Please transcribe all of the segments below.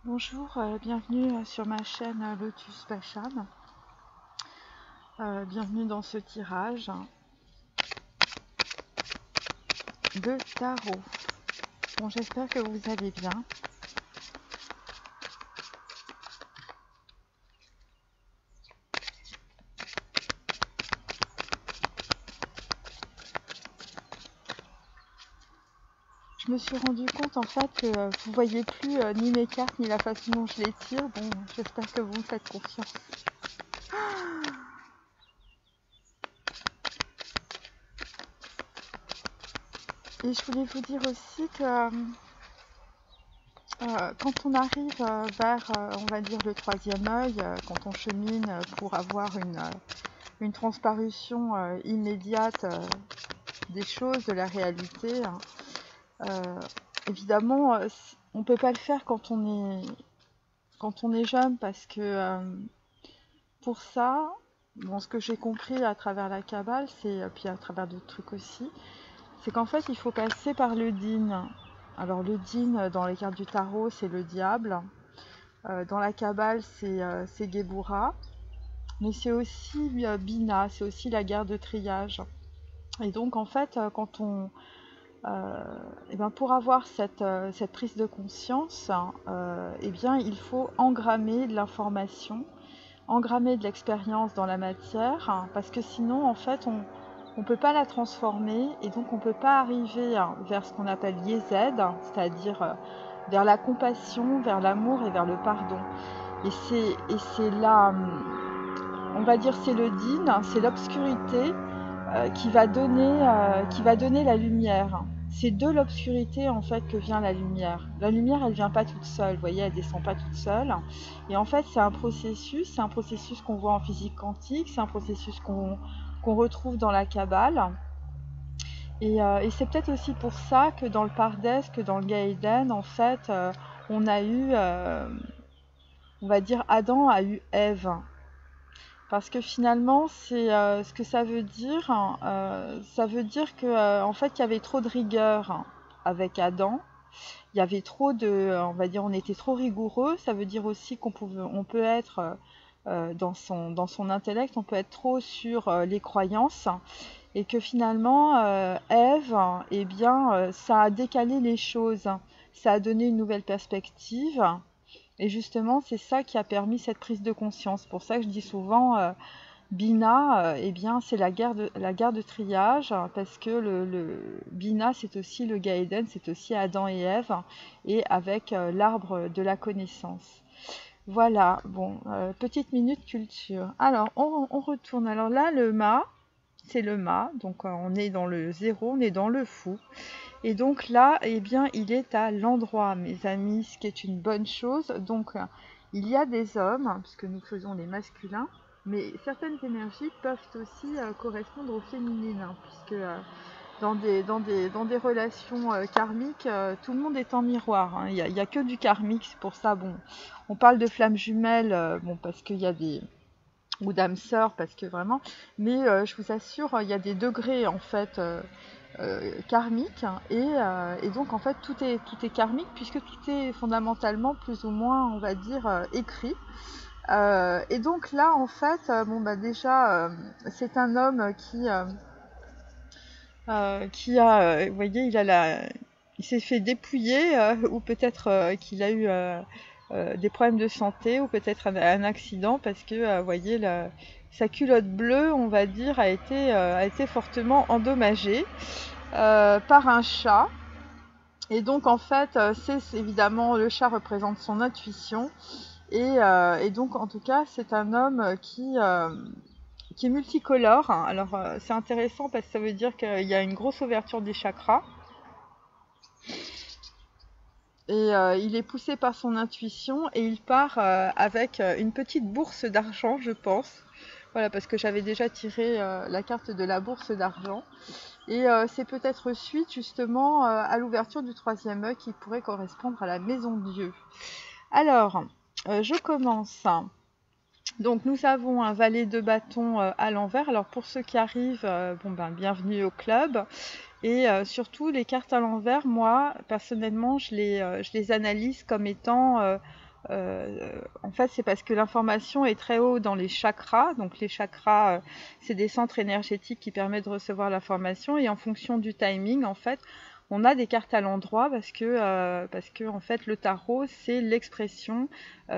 Bonjour, bienvenue sur ma chaîne Lotus Pacham. Bienvenue dans ce tirage de tarot. Bon, j'espère que vous allez bien. Je me suis rendu compte en fait que vous voyez plus ni mes cartes ni la façon dont je les tire. Bon, j'espère que vous me faites confiance. Et je voulais vous dire aussi que quand on arrive vers, on va dire, le troisième œil, quand on chemine pour avoir une transparution immédiate des choses, de la réalité, euh, évidemment, on ne peut pas le faire quand on est jeune parce que pour ça, bon, ce que j'ai compris à travers la Kabbale, puis à travers d'autres trucs aussi, c'est qu'en fait, il faut passer par le din. Alors le din, dans les cartes du tarot, c'est le diable. Dans la Kabbale, c'est Gebura. Mais c'est aussi Bina, c'est aussi la guerre de triage. Et donc, en fait, et ben pour avoir cette prise de conscience, eh bien, il faut engrammer de l'information, engrammer de l'expérience dans la matière, parce que sinon, en fait, on ne peut pas la transformer et donc on ne peut pas arriver vers ce qu'on appelle Yézed, c'est-à-dire vers la compassion, vers l'amour et vers le pardon. Et c'est là, on va dire, c'est le din, c'est l'obscurité qui va donner la lumière. C'est de l'obscurité en fait que vient la lumière. La lumière, elle vient pas toute seule, vous voyez, elle descend pas toute seule. Et en fait, c'est un processus qu'on voit en physique quantique, c'est un processus qu'on retrouve dans la Kabbale. Et c'est peut-être aussi pour ça que dans le Pardes, que dans le Gaïden, en fait, on a eu, on va dire, Adam a eu Ève. Parce que finalement, c'est ce que ça veut dire que en fait, il y avait trop de rigueur avec Adam. Il y avait trop de, on va dire, on était trop rigoureux. Ça veut dire aussi on peut être dans son intellect, on peut être trop sur les croyances, et que finalement, Ève, eh bien, ça a décalé les choses. Ça a donné une nouvelle perspective. Et justement, c'est ça qui a permis cette prise de conscience. Pour ça que je dis souvent, Bina, eh bien, c'est la guerre de triage, parce que le Bina, c'est aussi le Gaïden, c'est aussi Adam et Ève, et avec l'arbre de la connaissance. Voilà, bon, petite minute culture. Alors, on retourne. Alors là, le mât, c'est le mât, donc on est dans le zéro, on est dans le fou. Et donc là, eh bien, il est à l'endroit, mes amis, ce qui est une bonne chose. Donc, il y a des hommes, puisque nous faisons les masculins, mais certaines énergies peuvent aussi correspondre aux féminines, puisque dans des relations karmiques, tout le monde est en miroir. Il n'y a que du karmique, c'est pour ça, bon, on parle de flammes jumelles, bon, parce qu'il y a des ou d'âmes sœurs, parce que vraiment, mais je vous assure, il y a des degrés en fait karmiques, et donc en fait tout est karmique puisque tout est fondamentalement plus ou moins, on va dire, écrit. Et donc là en fait, bon bah déjà, c'est un homme qui a, vous voyez, il s'est fait dépouiller, ou peut-être qu'il a eu des problèmes de santé, ou peut-être un accident, parce que, vous voyez, sa culotte bleue, on va dire, a été fortement endommagée par un chat. Et donc, en fait, évidemment, le chat représente son intuition. Et donc, en tout cas, c'est un homme qui est multicolore. Alors, c'est intéressant parce que ça veut dire qu'il y a une grosse ouverture des chakras. Et il est poussé par son intuition et il part avec une petite bourse d'argent, je pense. Voilà, parce que j'avais déjà tiré la carte de la bourse d'argent. Et c'est peut-être suite justement à l'ouverture du troisième œil qui pourrait correspondre à la maison de Dieu. Alors, je commence. Donc nous avons un valet de bâton à l'envers. Alors pour ceux qui arrivent, bon ben bienvenue au club. Et surtout les cartes à l'envers, moi personnellement je les analyse comme étant En fait, c'est parce que l'information est très haut dans les chakras. Donc les chakras, c'est des centres énergétiques qui permettent de recevoir l'information. Et en fonction du timing, en fait, on a des cartes à l'endroit parce que en fait, le tarot, c'est l'expression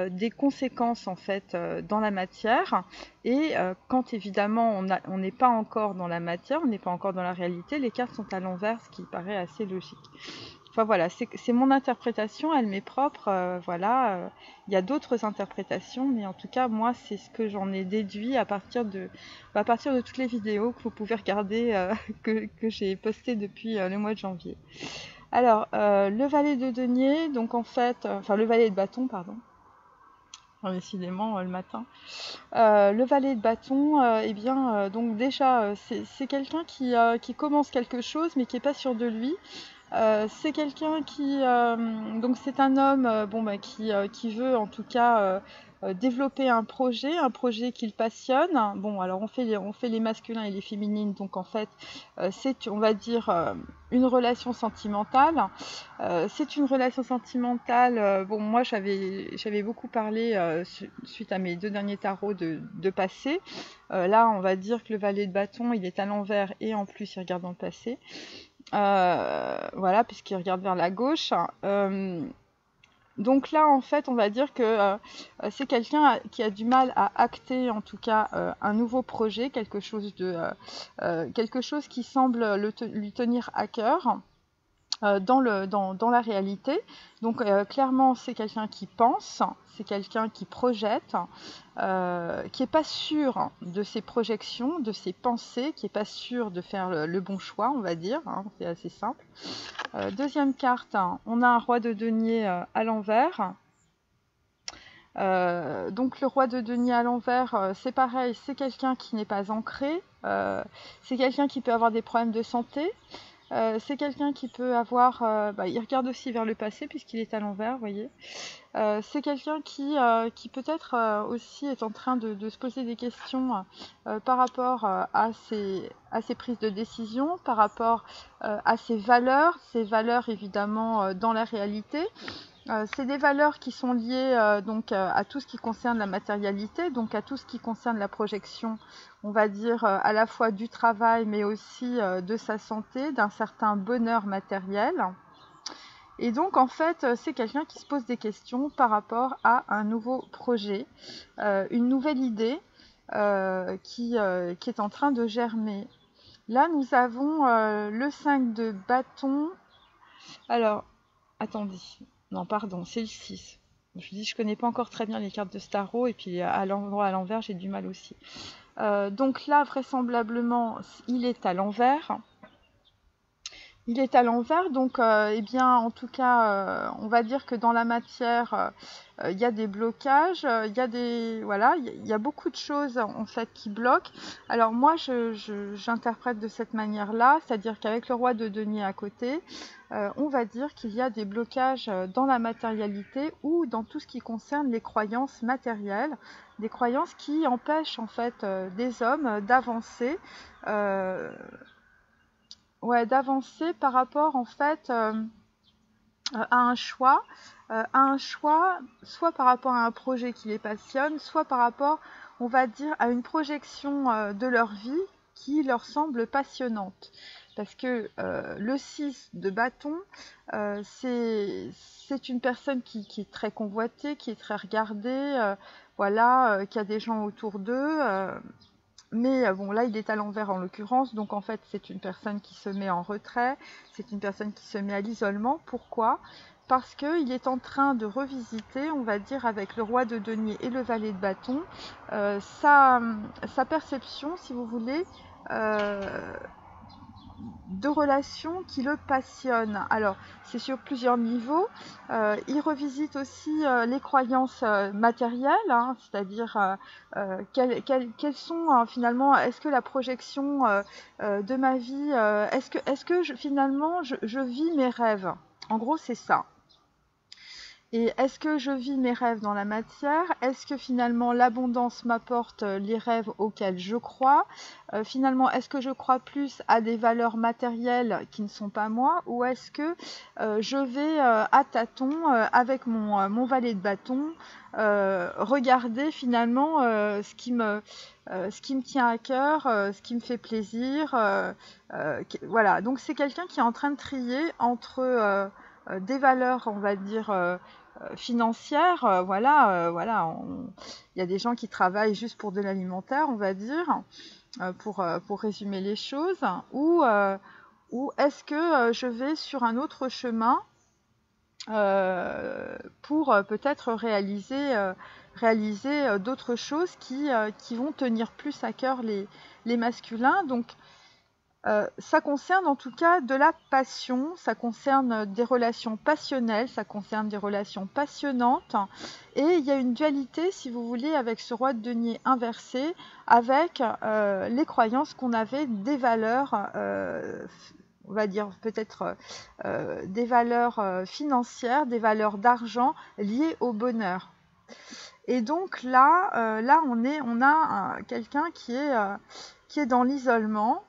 des conséquences en fait dans la matière. Et quand évidemment on n'est pas encore dans la matière, on n'est pas encore dans la réalité, les cartes sont à l'envers, ce qui paraît assez logique. Enfin voilà, c'est mon interprétation, elle m'est propre, voilà. Il y a d'autres interprétations, mais en tout cas, moi, c'est ce que j'en ai déduit à partir de toutes les vidéos que vous pouvez regarder, que j'ai postées depuis le mois de janvier. Alors, le valet de denier, donc en fait, enfin le valet de bâton, pardon. Enfin, décidément, le matin. Le valet de bâton, eh bien, donc déjà, c'est quelqu'un qui commence quelque chose, mais qui n'est pas sûr de lui. C'est quelqu'un donc c'est un homme bon, bah, qui veut en tout cas développer un projet qu'il passionne. Bon, alors on fait les masculins et les féminines, donc en fait c'est, on va dire, une relation sentimentale. C'est une relation sentimentale, bon, moi j'avais beaucoup parlé suite à mes 2 derniers tarots de passé. Là, on va dire que le valet de bâton, il est à l'envers et en plus il regarde dans le passé. Voilà, puisqu'il regarde vers la gauche. Donc là, en fait, on va dire que c'est quelqu'un qui a du mal à acter, en tout cas, un nouveau projet, quelque chose qui semble lui tenir à cœur. Dans la réalité. Donc clairement, c'est quelqu'un qui pense, c'est quelqu'un qui projette, qui n'est pas sûr de ses projections, de ses pensées, qui n'est pas sûr de faire le bon choix, on va dire, hein, c'est assez simple. Deuxième carte, on a un roi de denier à l'envers. Donc le roi de denier à l'envers, c'est pareil, c'est quelqu'un qui n'est pas ancré, c'est quelqu'un qui peut avoir des problèmes de santé. C'est quelqu'un qui peut avoir, il regarde aussi vers le passé puisqu'il est à l'envers, vous voyez. C'est quelqu'un qui peut-être aussi est en train de se poser des questions par rapport à ses prises de décision, par rapport à ses valeurs évidemment dans la réalité. C'est des valeurs qui sont liées donc à tout ce qui concerne la matérialité, donc à tout ce qui concerne la projection, on va dire à la fois du travail, mais aussi de sa santé, d'un certain bonheur matériel. Et donc en fait, c'est quelqu'un qui se pose des questions par rapport à un nouveau projet, une nouvelle idée qui est en train de germer. Là, nous avons le 5 de bâton. Alors, attendez. Non, pardon, c'est le 6. Je dis, je connais pas encore très bien les cartes de Starro, et puis à l'endroit à l'envers, j'ai du mal aussi. Donc là, vraisemblablement, il est à l'envers. Il est à l'envers, donc eh bien, en tout cas, on va dire que dans la matière, il y a des blocages, il y a voilà, il y a beaucoup de choses en fait qui bloquent. Alors moi, j'interprète de cette manière-là, c'est-à-dire qu'avec le roi de denier à côté, on va dire qu'il y a des blocages dans la matérialité ou dans tout ce qui concerne les croyances matérielles, des croyances qui empêchent en fait des hommes d'avancer. Ouais, d'avancer par rapport en fait à un choix, soit par rapport à un projet qui les passionne, soit par rapport, on va dire, à une projection de leur vie qui leur semble passionnante. Parce que le 6 de bâton, c'est une personne qui est très convoitée, qui est très regardée, voilà, qui a des gens autour d'eux. Mais bon, là, il est à l'envers en l'occurrence, donc en fait, c'est une personne qui se met en retrait, c'est une personne qui se met à l'isolement. Pourquoi ? Parce qu'il est en train de revisiter, on va dire, avec le roi de denier et le valet de bâton, sa perception, si vous voulez, de relations qui le passionnent. Alors, c'est sur plusieurs niveaux. Il revisite aussi les croyances matérielles, hein, c'est-à-dire quelles sont finalement, est-ce que la projection de ma vie, est-ce que finalement je vis mes rêves ? En gros, c'est ça. Et est-ce que je vis mes rêves dans la matière? Est-ce que finalement l'abondance m'apporte les rêves auxquels je crois? Finalement, est-ce que je crois plus à des valeurs matérielles qui ne sont pas moi? Ou est-ce que je vais à tâtons avec mon valet de bâton regarder finalement ce qui me tient à cœur, ce qui me fait plaisir. Voilà, donc c'est quelqu'un qui est en train de trier entre des valeurs, on va dire, financières. Voilà, il y a des gens qui travaillent juste pour de l'alimentaire, on va dire, pour résumer les choses. Ou est-ce que je vais sur un autre chemin pour peut-être réaliser d'autres choses qui vont tenir plus à cœur les masculins. Donc, ça concerne en tout cas de la passion, ça concerne des relations passionnelles, ça concerne des relations passionnantes. Et il y a une dualité, si vous voulez, avec ce roi de denier inversé, avec les croyances qu'on avait des valeurs, on va dire peut-être des valeurs financières, des valeurs d'argent liées au bonheur. Et donc là, on a quelqu'un qui est dans l'isolement,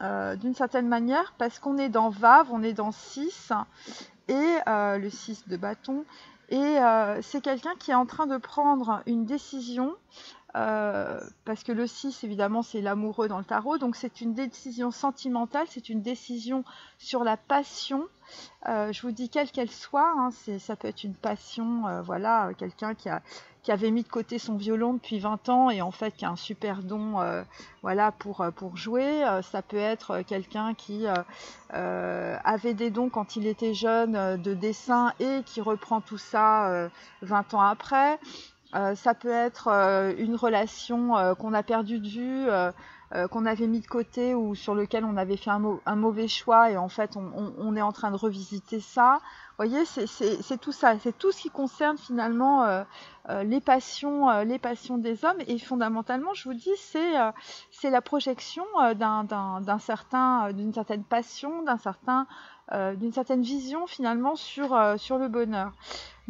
d'une certaine manière, parce qu'on est dans Vave, on est dans 6, et le 6 de bâton, et c'est quelqu'un qui est en train de prendre une décision, parce que le 6, évidemment, c'est l'amoureux dans le tarot, donc c'est une décision sentimentale, c'est une décision sur la passion. Je vous dis quelle qu'elle soit, hein, ça peut être une passion, voilà, quelqu'un qui avait mis de côté son violon depuis 20 ans et en fait qui a un super don voilà, pour jouer. Ça peut être quelqu'un qui avait des dons quand il était jeune de dessin et qui reprend tout ça 20 ans après. Ça peut être une relation qu'on a perdue de vue, qu'on avait mis de côté ou sur lequel on avait fait un mauvais choix et en fait on est en train de revisiter ça. Vous voyez, c'est tout ça, c'est tout ce qui concerne finalement les passions des hommes et fondamentalement, je vous dis, c'est la projection d'une certaine passion, d'une certaine vision finalement sur le bonheur.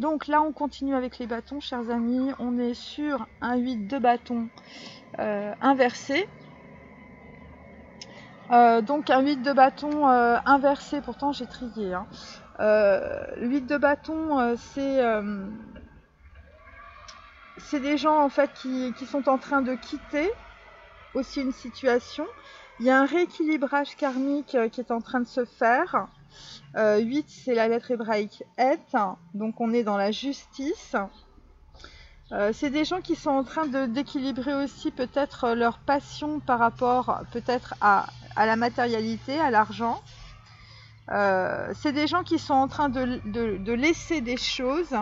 Donc là, on continue avec les bâtons, chers amis. On est sur un 8 de bâton inversé. Donc un 8 de bâton inversé, pourtant j'ai trié. Hein. 8 de bâton, c'est des gens en fait qui sont en train de quitter aussi une situation. Il y a un rééquilibrage karmique qui est en train de se faire. 8, c'est la lettre hébraïque Et, donc on est dans la justice. C'est des gens qui sont en train d'équilibrer aussi peut-être leur passion par rapport peut-être à la matérialité, à l'argent. C'est des gens qui sont en train de laisser des choses.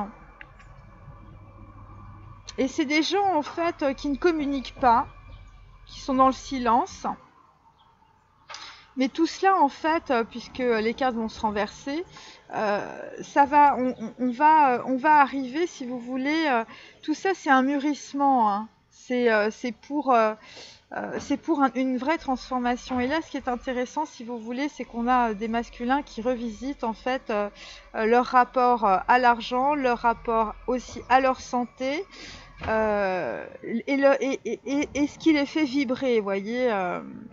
Et c'est des gens en fait qui ne communiquent pas, qui sont dans le silence. Mais tout cela, en fait, puisque les cartes vont se renverser, on va arriver, si vous voulez, tout ça c'est un mûrissement, hein. C'est pour une vraie transformation. Et là, ce qui est intéressant, si vous voulez, c'est qu'on a des masculins qui revisitent en fait leur rapport à l'argent, leur rapport aussi à leur santé. Et ce qui les fait vibrer, vous voyez.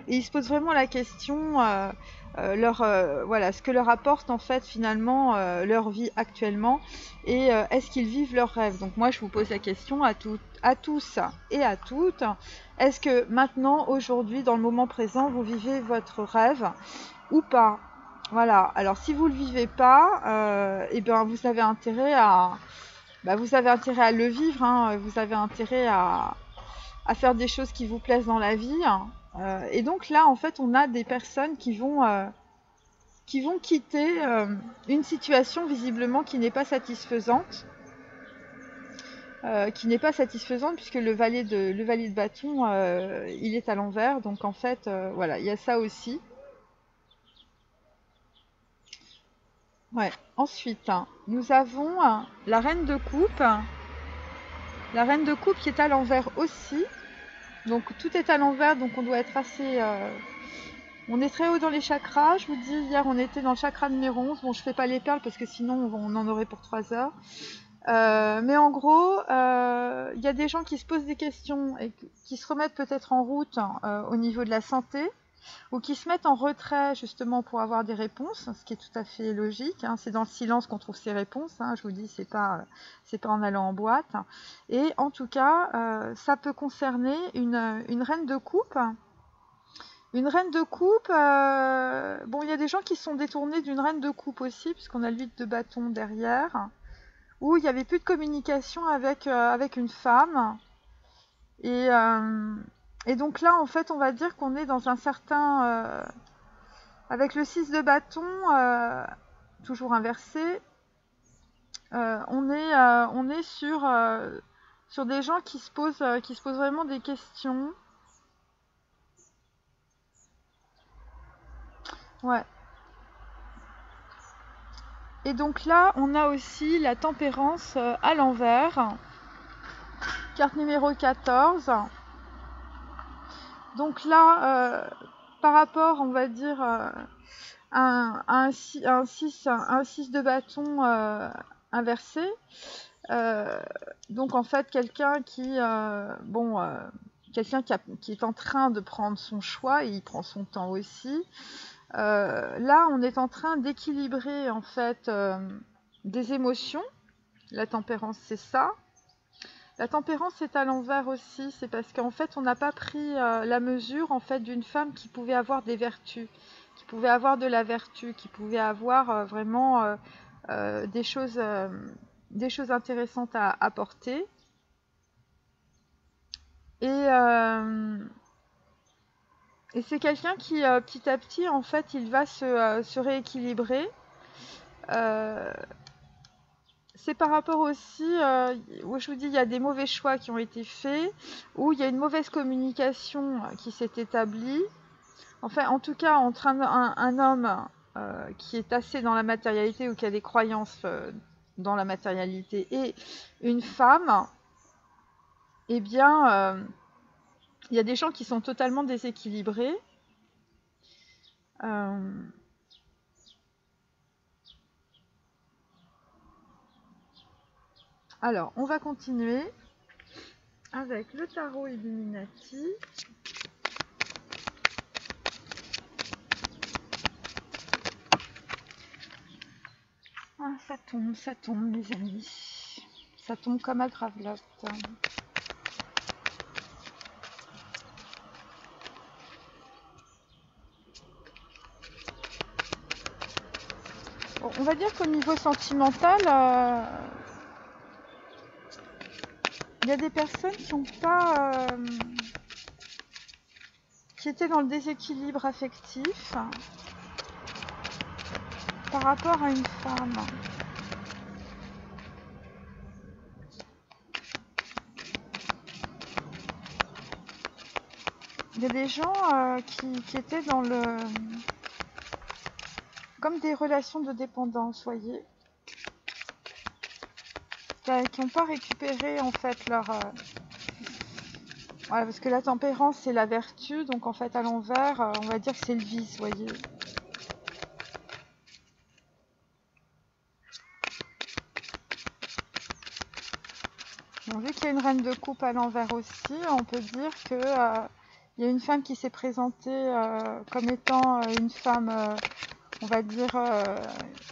Et ils se posent vraiment la question, voilà, ce que leur apporte en fait finalement leur vie actuellement, et est-ce qu'ils vivent leurs rêves. Donc moi je vous pose la question à tous et à toutes, est-ce que maintenant, aujourd'hui, dans le moment présent, vous vivez votre rêve ou pas? Voilà, alors si vous ne le vivez pas, eh bien vous avez intérêt à... vous avez intérêt à le vivre, hein, vous avez intérêt à faire des choses qui vous plaisent dans la vie. Et donc là, en fait, on a des personnes qui vont quitter une situation visiblement qui n'est pas satisfaisante. Puisque le valet de bâton, il est à l'envers. Donc en fait, voilà, il y a ça aussi. Ouais. Ensuite, nous avons la reine de coupe. La reine de coupe qui est à l'envers aussi. Donc tout est à l'envers, donc on doit être assez... On est très haut dans les chakras. Je vous dis, hier on était dans le chakra numéro 11. Bon, je fais pas les perles parce que sinon on en aurait pour 3 heures. Mais en gros, il y a des gens qui se posent des questions et qui se remettent peut-être en route au niveau de la santé, ou qui se mettent en retrait justement pour avoir des réponses, ce qui est tout à fait logique. Hein. C'est dans le silence qu'on trouve ces réponses. Hein. Je vous dis, c'est pas en allant en boîte. Et en tout cas, ça peut concerner une reine de coupe. Une reine de coupe, bon, il y a des gens qui se sont détournés d'une reine de coupe aussi, puisqu'on a le 8 de bâton derrière, où il n'y avait plus de communication avec une femme. Et, euh, et donc là, en fait, on va dire qu'on est dans un certain... avec le 6 de bâton, toujours inversé, on est sur des gens qui se posent vraiment des questions. Ouais. Et donc là, on a aussi la tempérance à l'envers, carte numéro 14. Donc là, par rapport, on va dire, un 6 de bâton inversé, donc en fait, quelqu'un qui, qui est en train de prendre son choix, et il prend son temps aussi. Là, on est en train d'équilibrer en fait des émotions. La tempérance, c'est ça. La tempérance est à l'envers aussi, c'est parce qu'en fait, on n'a pas pris la mesure en fait d'une femme qui pouvait avoir des vertus, qui pouvait avoir de la vertu, qui pouvait avoir vraiment des choses intéressantes à apporter. Et c'est quelqu'un qui, petit à petit, en fait, il va se rééquilibrer. C'est par rapport aussi, où je vous dis, il y a des mauvais choix qui ont été faits, où il y a une mauvaise communication qui s'est établie. Enfin, en tout cas, entre un homme qui est assez dans la matérialité ou qui a des croyances dans la matérialité et une femme, eh bien, il y a des gens qui sont totalement déséquilibrés. Alors, on va continuer avec le tarot Illuminati. Ah, ça tombe, mes amis. Ça tombe comme à Gravelotte. Bon, on va dire qu'au niveau sentimental, il y a des personnes qui ont pas, qui étaient dans le déséquilibre affectif par rapport à une femme. Il y a des gens qui étaient dans le... comme des relations de dépendance, voyez, qui n'ont pas récupéré en fait leur... Ouais, parce que la tempérance c'est la vertu, donc en fait à l'envers, on va dire que c'est le vice, voyez. Donc, vu qu'il y a une reine de coupe à l'envers aussi, on peut dire que il y a une femme qui s'est présentée comme étant une femme, on va dire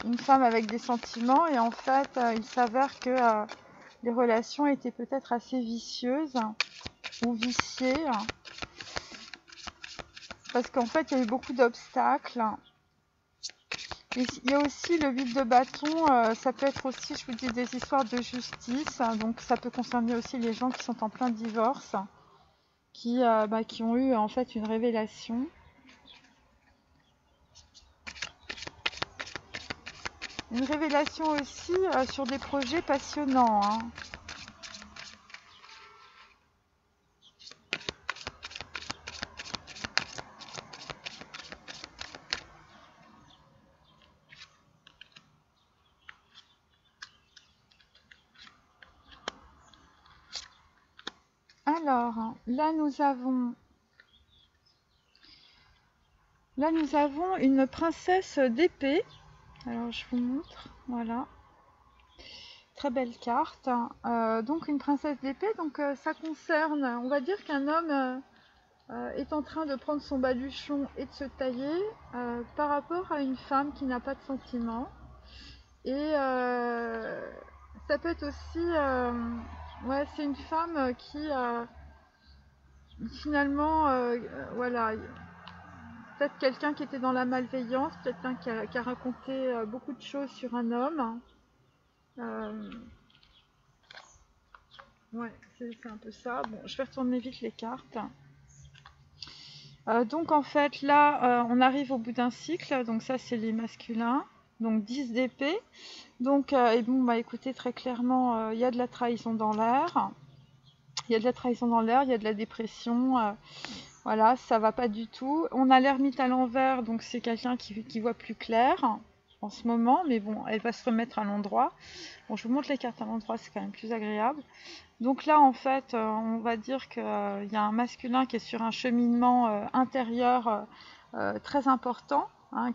une femme avec des sentiments, et en fait il s'avère que les relations étaient peut-être assez vicieuses ou viciées, parce qu'en fait il y a eu beaucoup d'obstacles. Et il y a aussi le 8 de bâton, ça peut être aussi, je vous dis, des histoires de justice, donc ça peut concerner aussi les gens qui sont en plein divorce, qui ont eu en fait une révélation. Une révélation aussi sur des projets passionnants. Hein. Alors, là nous avons une princesse d'épée. Alors je vous montre, voilà. très belle carte. Donc une princesse d'épée, donc ça concerne, on va dire qu'un homme est en train de prendre son baluchon et de se tailler par rapport à une femme qui n'a pas de sentiments. Et ça peut être aussi, ouais, c'est une femme qui finalement, voilà, peut-être quelqu'un qui était dans la malveillance, quelqu'un qui a raconté beaucoup de choses sur un homme. Ouais, c'est un peu ça. Bon, je vais retourner vite les cartes. Donc en fait là on arrive au bout d'un cycle, donc ça c'est les masculins, donc 10 d'épée. Donc et bon bah écoutez, très clairement il y a de la trahison dans l'air, il y a de la trahison dans l'air, il y a de la dépression, voilà, ça va pas du tout. On a l'ermite à l'envers, donc c'est quelqu'un qui voit plus clair en ce moment, mais bon, elle va se remettre à l'endroit. Bon, je vous montre les cartes à l'endroit, c'est quand même plus agréable. Donc là, en fait, on va dire qu'il y a un masculin qui est sur un cheminement intérieur très important, hein,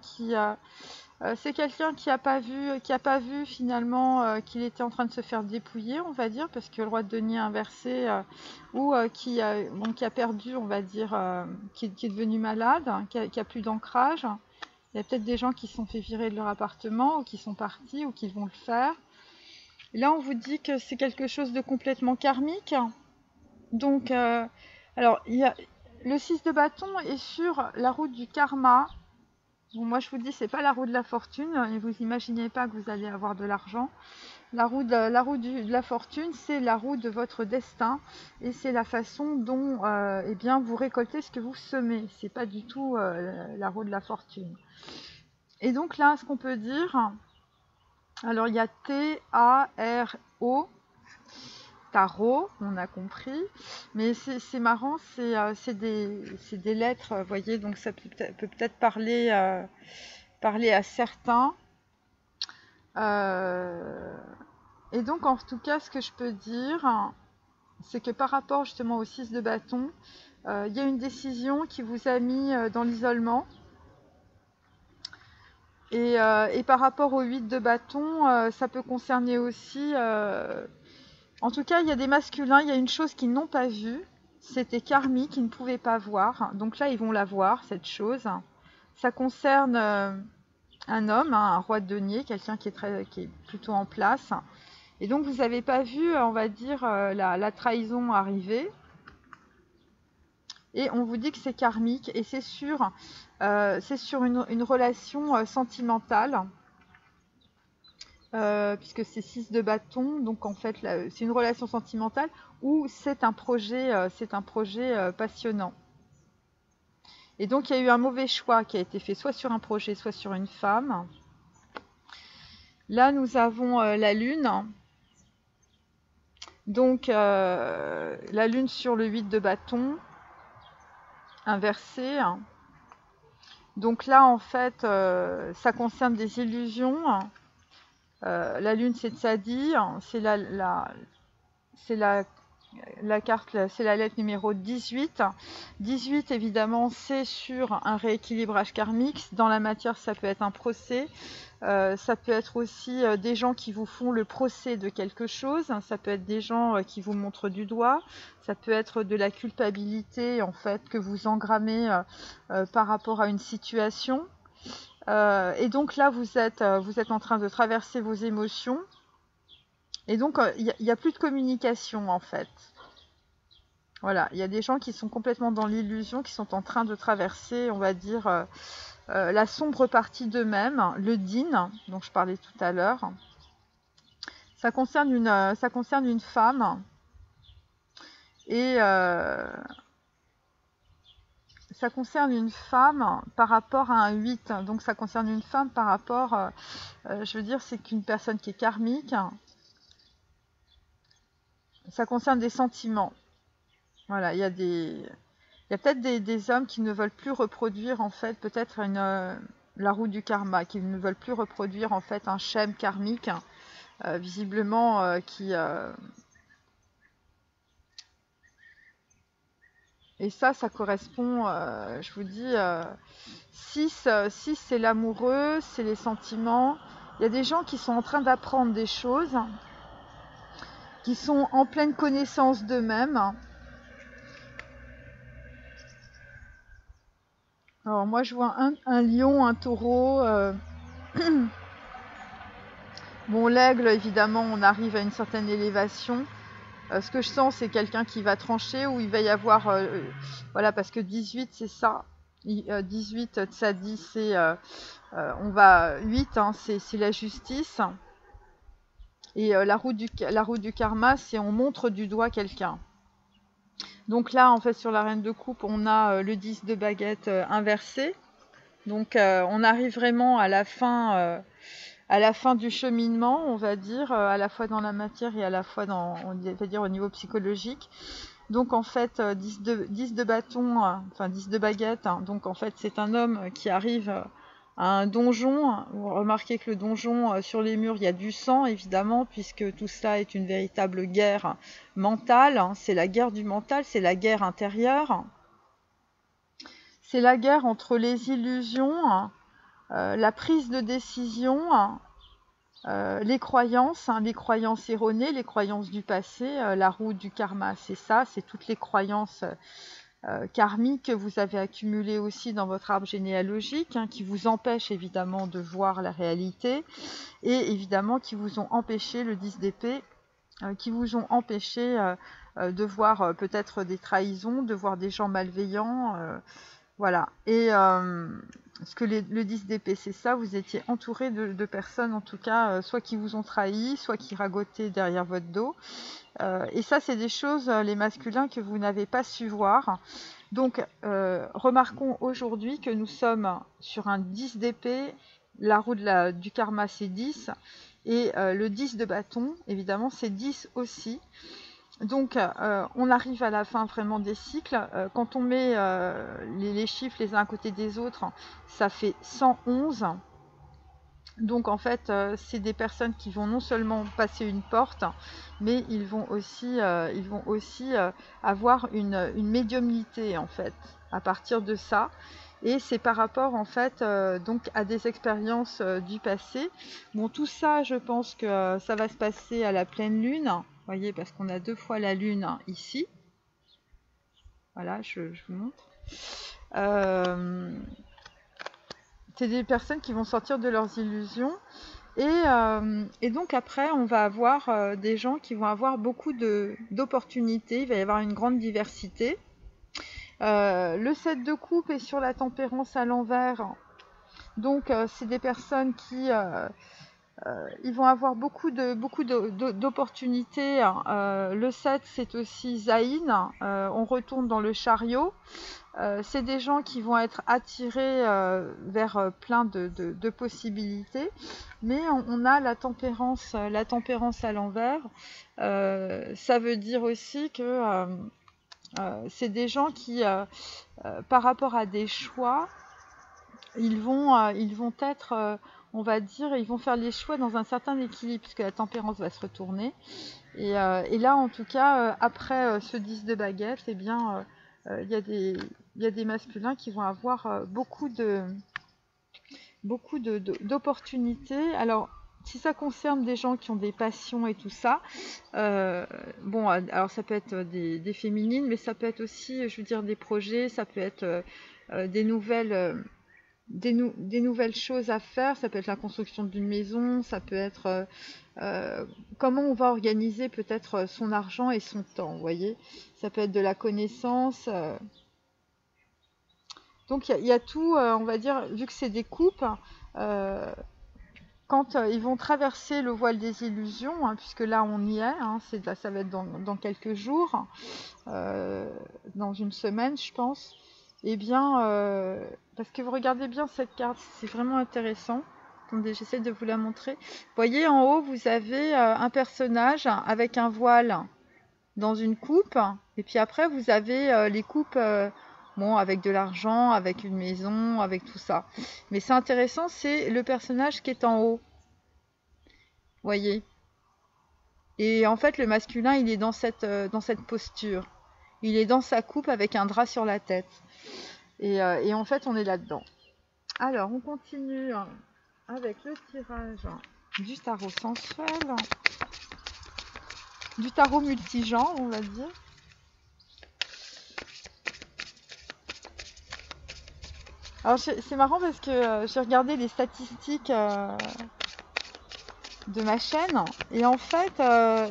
c'est quelqu'un qui n'a pas vu finalement qu'il était en train de se faire dépouiller, on va dire, parce que le roi de denier inversé, ou qui a perdu, on va dire, qui est devenu malade, hein, qui a plus d'ancrage. Il y a peut-être des gens qui se sont fait virer de leur appartement, ou qui sont partis, ou qui vont le faire. Là, on vous dit que c'est quelque chose de complètement karmique. Donc, alors, le 6 de bâton est sur la route du karma. Bon, moi, je vous dis, c'est pas la roue de la fortune. Et vous imaginez pas que vous allez avoir de l'argent. La roue de la fortune, c'est la roue de votre destin. Et c'est la façon dont eh bien, vous récoltez ce que vous semez. C'est pas du tout la roue de la fortune. Et donc là, ce qu'on peut dire... Alors il y a T-A-R-O, tarot, on a compris, mais c'est marrant, c'est des lettres, vous voyez, donc ça peut peut-être parler à certains. Et donc en tout cas, ce que je peux dire, c'est que par rapport justement au 6 de bâton, il y a une décision qui vous a mis dans l'isolement. Et par rapport au 8 de bâton, ça peut concerner aussi... en tout cas, il y a des masculins, il y a une chose qu'ils n'ont pas vue. C'était karmique, ils ne pouvaient pas voir. Donc là, ils vont la voir, cette chose. Ça concerne un homme, hein, un roi de denier, quelqu'un qui est plutôt en place. Et donc, vous n'avez pas vu, on va dire, la trahison arriver. Et on vous dit que c'est karmique et c'est sur une relation sentimentale, puisque c'est 6 de bâton, donc en fait c'est une relation sentimentale ou c'est un projet passionnant. Et donc il y a eu un mauvais choix qui a été fait, soit sur un projet, soit sur une femme. Là nous avons la lune, donc la lune sur le 8 de bâton, inversé. Donc là, en fait, ça concerne des illusions. La lune, c'est Tzadi, c'est la carte, c'est la lettre numéro 18. 18, évidemment, c'est sur un rééquilibrage karmique. Dans la matière, ça peut être un procès. Ça peut être aussi des gens qui vous font le procès de quelque chose. Ça peut être des gens qui vous montrent du doigt. Ça peut être de la culpabilité, en fait, que vous engrammez par rapport à une situation. Et donc là, vous êtes en train de traverser vos émotions. Et donc, il n'y a plus de communication, en fait. Voilà, il y a des gens qui sont complètement dans l'illusion, qui sont en train de traverser, on va dire, la sombre partie d'eux-mêmes, le din, dont je parlais tout à l'heure. Ça concerne une femme. Et ça concerne une femme par rapport à un 8. Donc, ça concerne une femme par rapport, je veux dire, c'est qu'une personne qui est karmique. Ça concerne des sentiments. Voilà, il y a peut-être des hommes qui ne veulent plus reproduire en fait peut-être la roue du karma, qui ne veulent plus reproduire en fait un schème karmique, visiblement qui... Et ça correspond, je vous dis, 6 c'est l'amoureux, c'est les sentiments. Il y a des gens qui sont en train d'apprendre des choses. qui sont en pleine connaissance d'eux-mêmes. Alors moi je vois un lion, un taureau. Bon, l'aigle, évidemment, on arrive à une certaine élévation. Ce que je sens, c'est quelqu'un qui va trancher, où il va y avoir... voilà, parce que 18, c'est ça. 18, Tzadi, c'est... on va... 8, hein, c'est la justice. Et la roue du karma, c'est on montre du doigt quelqu'un. Donc là, en fait, sur la reine de coupe, on a le 10 de baguette inversé. Donc on arrive vraiment à la fin du cheminement, on va dire, à la fois dans la matière et à la fois on va dire au niveau psychologique. Donc en fait, 10 de bâton, enfin 10 de baguette, hein, donc en fait c'est un homme qui arrive à un donjon. Vous remarquez que le donjon, sur les murs, il y a du sang évidemment, puisque tout ça est une véritable guerre mentale, hein. C'est la guerre du mental, c'est la guerre intérieure. C'est la guerre entre les illusions, la prise de décision, les croyances erronées, les croyances du passé, la roue du karma, c'est ça, c'est toutes les croyances karmiques que vous avez accumulées aussi dans votre arbre généalogique, hein, qui vous empêchent évidemment de voir la réalité, et évidemment qui vous ont empêché, le 10 d'épée, qui vous ont empêché de voir peut-être des trahisons, de voir des gens malveillants, voilà. Et parce que le 10 d'épée, c'est ça, vous étiez entouré de personnes, en tout cas, soit qui vous ont trahi, soit qui ragotaient derrière votre dos. Et ça, c'est des choses, les masculins, que vous n'avez pas su voir. Donc, remarquons aujourd'hui que nous sommes sur un 10 d'épée, la roue du karma, c'est 10, et le 10 de bâton, évidemment, c'est 10 aussi. Donc, on arrive à la fin vraiment des cycles. Quand on met les chiffres les uns à côté des autres, ça fait 111. Donc, en fait, c'est des personnes qui vont non seulement passer une porte, mais ils vont aussi avoir une médiumnité, en fait, à partir de ça. Et c'est par rapport, en fait, donc à des expériences du passé. Bon, tout ça, je pense que ça va se passer à la pleine lune. Vous voyez, parce qu'on a 2 fois la lune, hein, ici. Voilà, je vous montre. C'est des personnes qui vont sortir de leurs illusions. Et donc après, on va avoir des gens qui vont avoir beaucoup d'opportunités. Il va y avoir une grande diversité. Le 7 de coupe est sur la tempérance à l'envers. Donc, c'est des personnes qui... ils vont avoir beaucoup d'opportunités. Le 7, c'est aussi Zaïn. On retourne dans le chariot. C'est des gens qui vont être attirés vers plein de possibilités. Mais on a la tempérance à l'envers. Ça veut dire aussi que c'est des gens qui, par rapport à des choix, ils vont être... on va dire, ils vont faire les choix dans un certain équilibre, puisque la tempérance va se retourner. Et là, en tout cas, après ce 10 de baguette, eh bien, il y a des masculins qui vont avoir beaucoup d'opportunités. Alors, si ça concerne des gens qui ont des passions et tout ça, bon, alors ça peut être des féminines, mais ça peut être aussi, je veux dire, des projets, ça peut être des nouvelles choses à faire, ça peut être la construction d'une maison, ça peut être comment on va organiser peut-être son argent et son temps, vous voyez. Ça peut être de la connaissance. Donc il y a tout, on va dire, vu que c'est des coupes, quand ils vont traverser le voile des illusions, hein, puisque là on y est, hein, ça va être dans quelques jours, dans une semaine je pense. Eh bien, parce que vous regardez bien cette carte, c'est vraiment intéressant. Attendez, j'essaie de vous la montrer. Vous voyez, en haut, vous avez un personnage avec un voile dans une coupe. Et puis après, vous avez les coupes, bon, avec de l'argent, avec une maison, avec tout ça. Mais c'est intéressant, c'est le personnage qui est en haut. Vous voyez. Et en fait, le masculin, il est dans cette posture. Il est dans sa coupe avec un drap sur la tête. Et en fait, on est là-dedans. Alors, on continue avec le tirage du tarot sensuel. du tarot multigenre, on va dire. Alors c'est marrant parce que j'ai regardé les statistiques de ma chaîne et en fait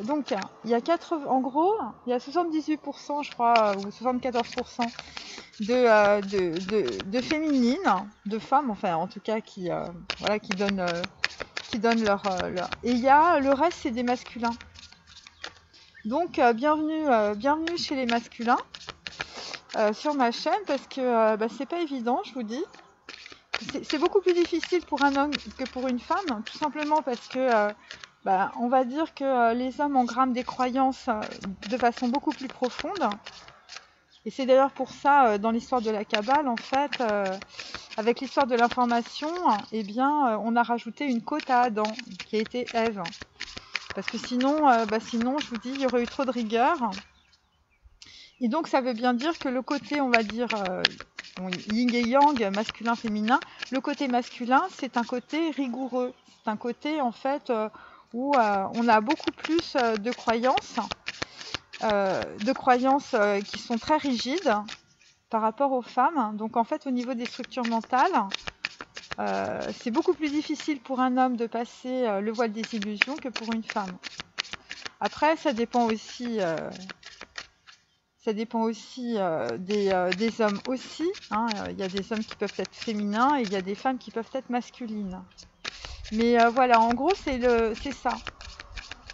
donc il y a 80, en gros il y a 78% je crois ou 74% de féminines, de femmes enfin en tout cas qui voilà qui donnent leur et il y a le reste c'est des masculins. Donc bienvenue chez les masculins sur ma chaîne parce que bah, c'est pas évident, je vous dis. C'est beaucoup plus difficile pour un homme que pour une femme, tout simplement parce que bah, on va dire que les hommes engramment des croyances de façon beaucoup plus profonde. Et c'est d'ailleurs pour ça, dans l'histoire de la Kabbale, en fait, avec l'histoire de l'information, eh bien, on a rajouté une côte à Adam, qui a été Ève. Parce que sinon, sinon, je vous dis, il y aurait eu trop de rigueur. Et donc, ça veut bien dire que le côté, on va dire, yin et yang, masculin, féminin, le côté masculin, c'est un côté rigoureux. C'est un côté, en fait, où on a beaucoup plus de croyances qui sont très rigides par rapport aux femmes. Donc, en fait, au niveau des structures mentales, c'est beaucoup plus difficile pour un homme de passer le voile des illusions que pour une femme. Après, ça dépend aussi des hommes aussi. Hein. Il y a des hommes qui peuvent être féminins et il y a des femmes qui peuvent être masculines. Mais voilà, en gros, c'est ça.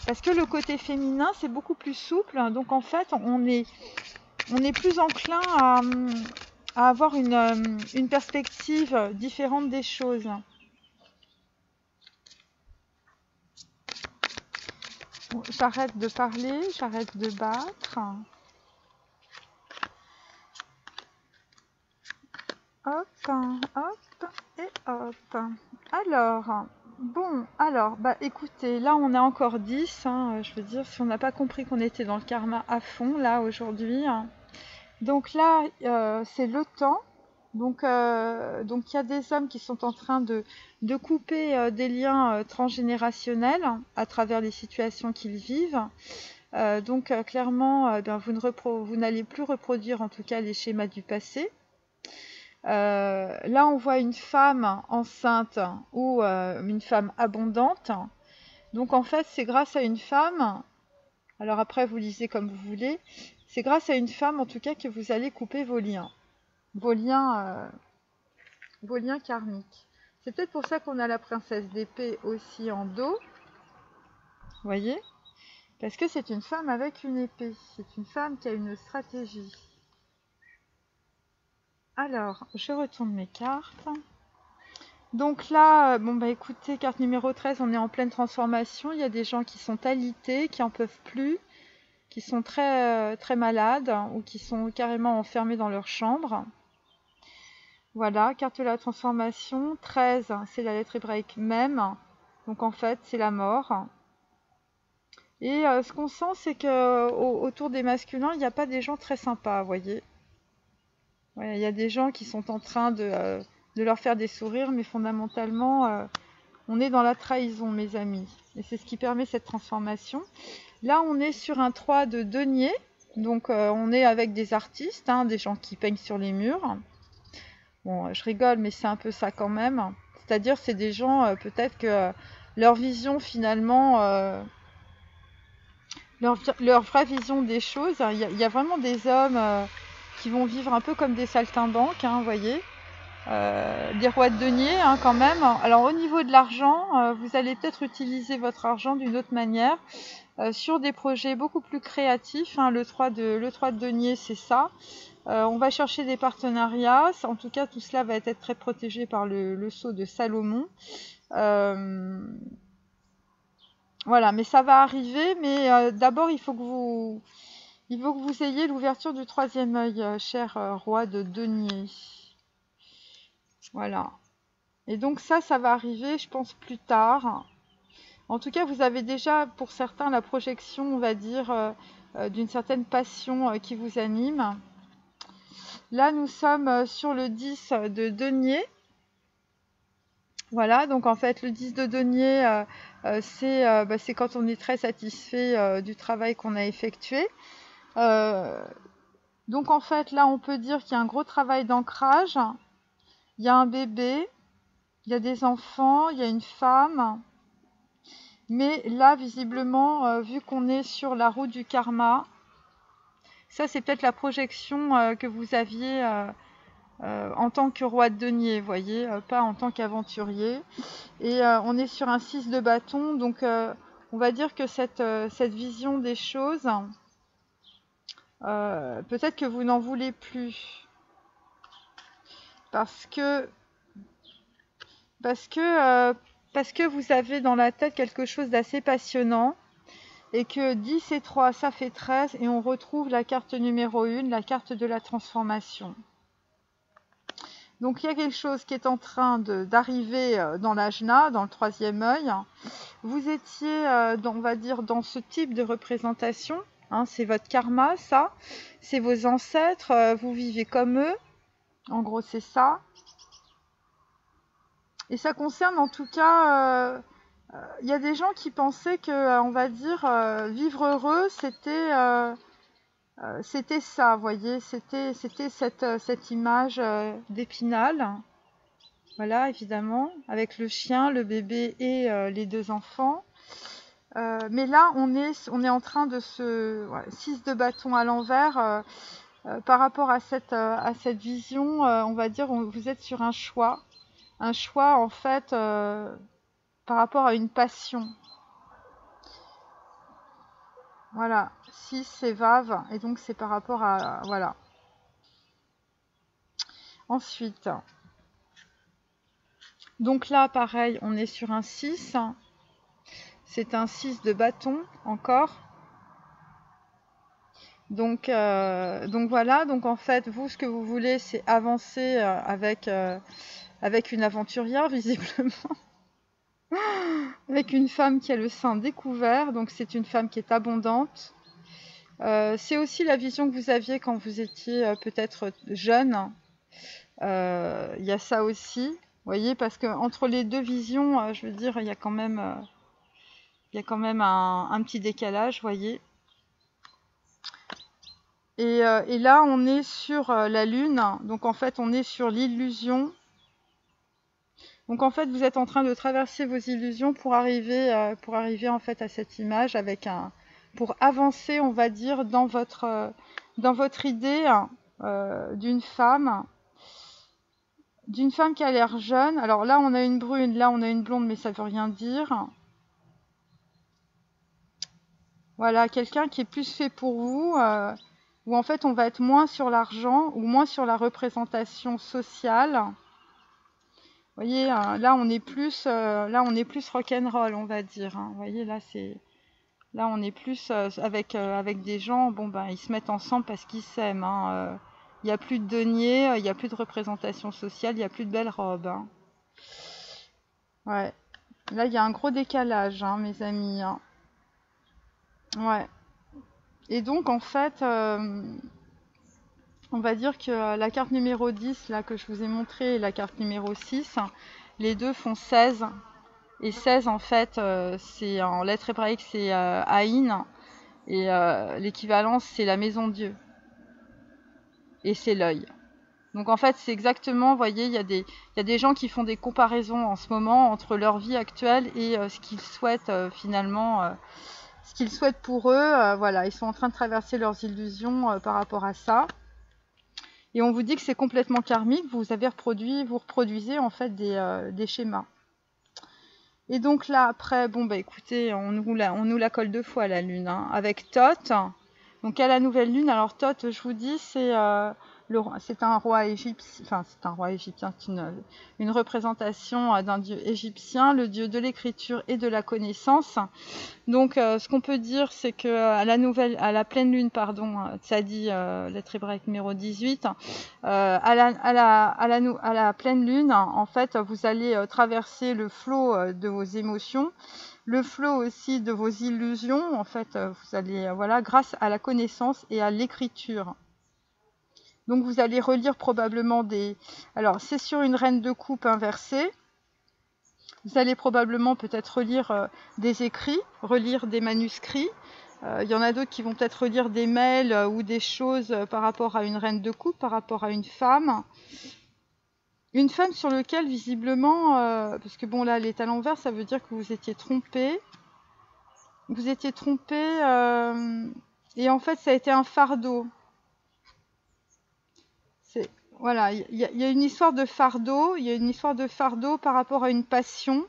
Parce que le côté féminin, c'est beaucoup plus souple. Donc en fait, on est plus enclin à avoir une perspective différente des choses. Bon, j'arrête de parler, j'arrête de battre. Hop, hop et hop. Alors, bah écoutez, là on est encore 10, hein, je veux dire, si on n'a pas compris qu'on était dans le karma à fond, là, aujourd'hui. Donc là, c'est le temps. Donc il y a des hommes qui sont en train de couper des liens transgénérationnels à travers les situations qu'ils vivent. Clairement, vous n'allez plus reproduire en tout cas les schémas du passé. Là, on voit une femme enceinte ou une femme abondante. Donc, en fait, c'est grâce à une femme, alors après, vous lisez comme vous voulez, c'est grâce à une femme, en tout cas, que vous allez couper vos liens karmiques. C'est peut-être pour ça qu'on a la princesse d'épée aussi en dos, vous voyez, parce que c'est une femme avec une épée, c'est une femme qui a une stratégie. Alors, je retourne mes cartes. Donc là, bon bah écoutez, carte numéro 13, on est en pleine transformation. Il y a des gens qui sont alités, qui en peuvent plus, qui sont très, très malades ou qui sont carrément enfermés dans leur chambre. Voilà, carte de la transformation. 13, c'est la lettre hébraïque même. Donc en fait, c'est la mort. Et ce qu'on sent, c'est que autour des masculins, il n'y a pas des gens très sympas, vous voyez. Ouais, il y a des gens qui sont en train de leur faire des sourires, mais fondamentalement, on est dans la trahison, mes amis. Et c'est ce qui permet cette transformation. Là, on est sur un 3 de denier. Donc, on est avec des artistes, hein, des gens qui peignent sur les murs. Bon, je rigole, mais c'est un peu ça quand même. C'est-à-dire, c'est des gens, peut-être que leur vision, finalement, leur vraie vision des choses, il y a vraiment des hommes qui vont vivre un peu comme des saltimbanques, hein, vous voyez. Des rois de denier hein, quand même. Alors au niveau de l'argent, vous allez peut-être utiliser votre argent d'une autre manière sur des projets beaucoup plus créatifs. Hein, le 3 de denier, c'est ça. On va chercher des partenariats. En tout cas, tout cela va être très protégé par le sceau de Salomon. Voilà, mais ça va arriver. Mais d'abord, il faut que vous ayez l'ouverture du troisième œil, cher roi de denier. Voilà. Et donc ça va arriver, je pense, plus tard. En tout cas, vous avez déjà, pour certains, la projection, on va dire, d'une certaine passion qui vous anime. Là, nous sommes sur le 10 de denier. Voilà, donc en fait, le 10 de denier, c'est quand on est très satisfait du travail qu'on a effectué. Euh, donc en fait, là, on peut dire qu'il y a un gros travail d'ancrage. Il y a un bébé, il y a des enfants, il y a une femme. Mais là, visiblement, vu qu'on est sur la route du karma, ça, c'est peut-être la projection que vous aviez en tant que roi de denier, vous voyez, pas en tant qu'aventurier. Et on est sur un 6 de bâton, donc on va dire que cette vision des choses, peut-être que vous n'en voulez plus. Parce que, parce que, euh, parce que vous avez dans la tête quelque chose d'assez passionnant. Et que 10 et 3, ça fait 13, et on retrouve la carte numéro 1, la carte de la transformation. Donc il y a quelque chose qui est en train d'arriver dans l'ajna, dans le troisième œil. Vous étiez, on va dire, dans ce type de représentation. Hein, c'est votre karma, ça. C'est vos ancêtres, vous vivez comme eux. En gros, c'est ça. Et ça concerne en tout cas... il y a des gens qui pensaient que, on va dire, vivre heureux, c'était ça, vous voyez, c'était cette image d'Épinal. Voilà, évidemment, avec le chien, le bébé et les deux enfants. Mais là, on est en train de se... 6 de bâton à l'envers. Par rapport à cette vision, on va dire, vous êtes sur un choix. Un choix, en fait, par rapport à une passion. Voilà, 6 c'est Vave, et donc c'est par rapport à... Voilà. Ensuite, donc là, pareil, on est sur un 6. C'est un 6 de bâton, encore. Donc voilà, donc en fait, vous, ce que vous voulez, c'est avancer avec une aventurière, visiblement. Avec une femme qui a le sein découvert, donc c'est une femme qui est abondante. C'est aussi la vision que vous aviez quand vous étiez peut-être jeune. Il y a ça aussi, vous voyez, parce que entre les deux visions, je veux dire, il y a quand même un petit décalage, vous voyez. Et là, on est sur la Lune, donc en fait, on est sur l'illusion. Donc en fait, vous êtes en train de traverser vos illusions pour arriver en fait à cette image pour avancer, on va dire, dans votre idée d'une femme qui a l'air jeune. Alors là, on a une brune, là, on a une blonde, mais ça veut rien dire. Voilà, quelqu'un qui est plus fait pour vous, où en fait, on va être moins sur l'argent ou moins sur la représentation sociale. Vous voyez, là on est plus rock'n'roll, on va dire. Hein. Vous voyez, là on est plus avec des gens. Bon ben, ils se mettent ensemble parce qu'ils s'aiment. Hein. Il n'y a plus de deniers, il n'y a plus de représentation sociale, il n'y a plus de belles robes. Hein. Ouais. Là il y a un gros décalage, hein, mes amis. Hein. Ouais. Et donc en fait, on va dire que la carte numéro 10, là que je vous ai montré, et la carte numéro 6, les deux font 16. Et 16, en fait, c'est en lettres hébraïques, c'est Aïn. Et l'équivalence, c'est la maison de Dieu. Et c'est l'œil. Donc en fait, c'est exactement, vous voyez, il y a des gens qui font des comparaisons en ce moment entre leur vie actuelle et ce qu'ils souhaitent finalement, ce qu'ils souhaitent pour eux. Voilà, ils sont en train de traverser leurs illusions par rapport à ça. Et on vous dit que c'est complètement karmique, vous reproduisez en fait des schémas. Et donc là, après, bon, bah écoutez, on nous la colle deux fois la lune, hein, avec Thoth. Donc à la nouvelle lune, alors Thoth, je vous dis, c'est un roi égyptien, enfin c'est un roi égyptien, c'est une représentation d'un dieu égyptien, le dieu de l'écriture et de la connaissance. Donc ce qu'on peut dire, c'est que à la pleine lune, pardon, Tzadi, lettre hébraïque numéro 18, à la pleine lune, en fait, vous allez traverser le flot de vos émotions, le flot aussi de vos illusions. En fait, vous allez, voilà, grâce à la connaissance et à l'écriture. Donc vous allez relire probablement Alors, c'est sur une reine de coupe inversée. Vous allez probablement peut-être relire des écrits, relire des manuscrits. Il y en a d'autres qui vont peut-être relire des mails ou des choses par rapport à une reine de coupe, par rapport à une femme. Une femme sur laquelle, visiblement, parce que bon, là, elle est à l'envers, ça veut dire que vous étiez trompé. Vous étiez trompé, et en fait, ça a été un fardeau. Voilà, il y a une histoire de fardeau, il y a une histoire de fardeau par rapport à une passion.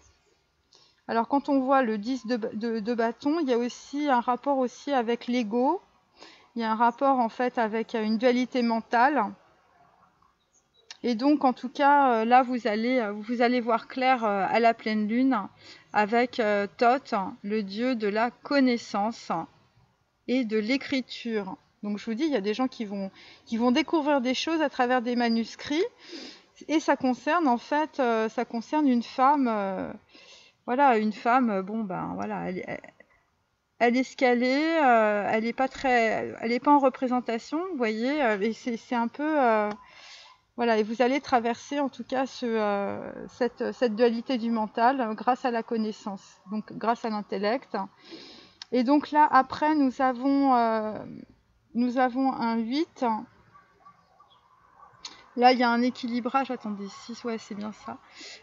Alors, quand on voit le 10 de bâton, il y a aussi un rapport aussi avec l'ego. Il y a un rapport, en fait, avec une dualité mentale. Et donc, en tout cas, là, vous allez voir clair à la pleine lune avec Thoth, le dieu de la connaissance et de l'écriture. Donc, je vous dis, il y a des gens qui vont découvrir des choses à travers des manuscrits. Et ça concerne, en fait, ça concerne une femme, voilà, une femme, bon, ben, voilà, elle est ce qu'elle est, elle n'est pas en représentation, vous voyez, et c'est un peu... voilà, et vous allez traverser en tout cas cette dualité du mental grâce à la connaissance, donc grâce à l'intellect. Et donc là, après, nous avons un 8. Là, il y a un équilibrage. Attendez, 6, ouais, c'est bien ça.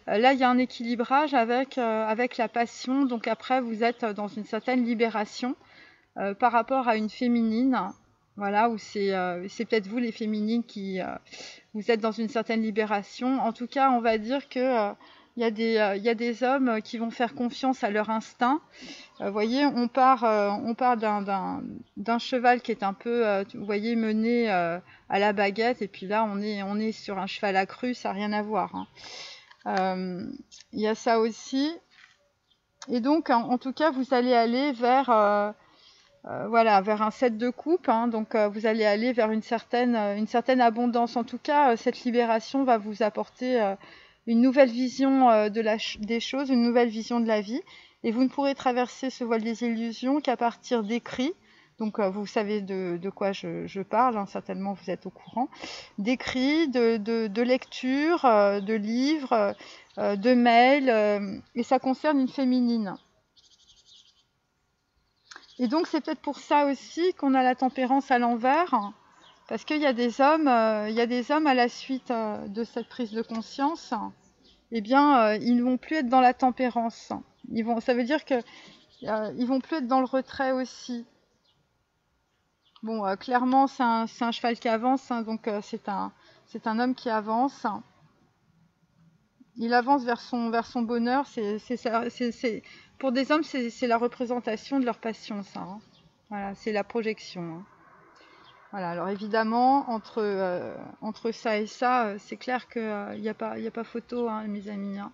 Là, il y a un équilibrage avec la passion. Donc après, vous êtes dans une certaine libération par rapport à une féminine. Voilà, où c'est peut-être vous les féminines qui vous êtes dans une certaine libération. En tout cas, on va dire que il y a des hommes qui vont faire confiance à leur instinct. Vous voyez, on part d'un cheval qui est un peu, vous voyez, mené à la baguette, et puis là, on est sur un cheval accru, ça n'a rien à voir. Hein. Il y a ça aussi. Et donc, en tout cas, vous allez aller vers voilà, vers un 7 de coupe, hein, donc vous allez aller vers une certaine abondance. En tout cas, cette libération va vous apporter une nouvelle vision des choses, une nouvelle vision de la vie. Et vous ne pourrez traverser ce voile des illusions qu'à partir d'écrits. Donc vous savez de quoi je parle, hein, certainement vous êtes au courant. D'écrits, de lectures, de livres, de mails, et ça concerne une féminine. Et donc c'est peut-être pour ça aussi qu'on a la tempérance à l'envers, parce qu'il y a des hommes, à la suite de cette prise de conscience, eh bien ils ne vont plus être dans la tempérance. Ça veut dire que ils vont plus être dans le retrait aussi. Bon, clairement c'est un cheval qui avance, hein, donc c'est un homme qui avance. Il avance vers son bonheur. Pour des hommes, c'est la représentation de leur passion, ça. Hein. Voilà, c'est la projection. Hein. Voilà, alors évidemment, entre ça et ça, c'est clair qu'il n'y a pas photo, hein, mes amis. Hein.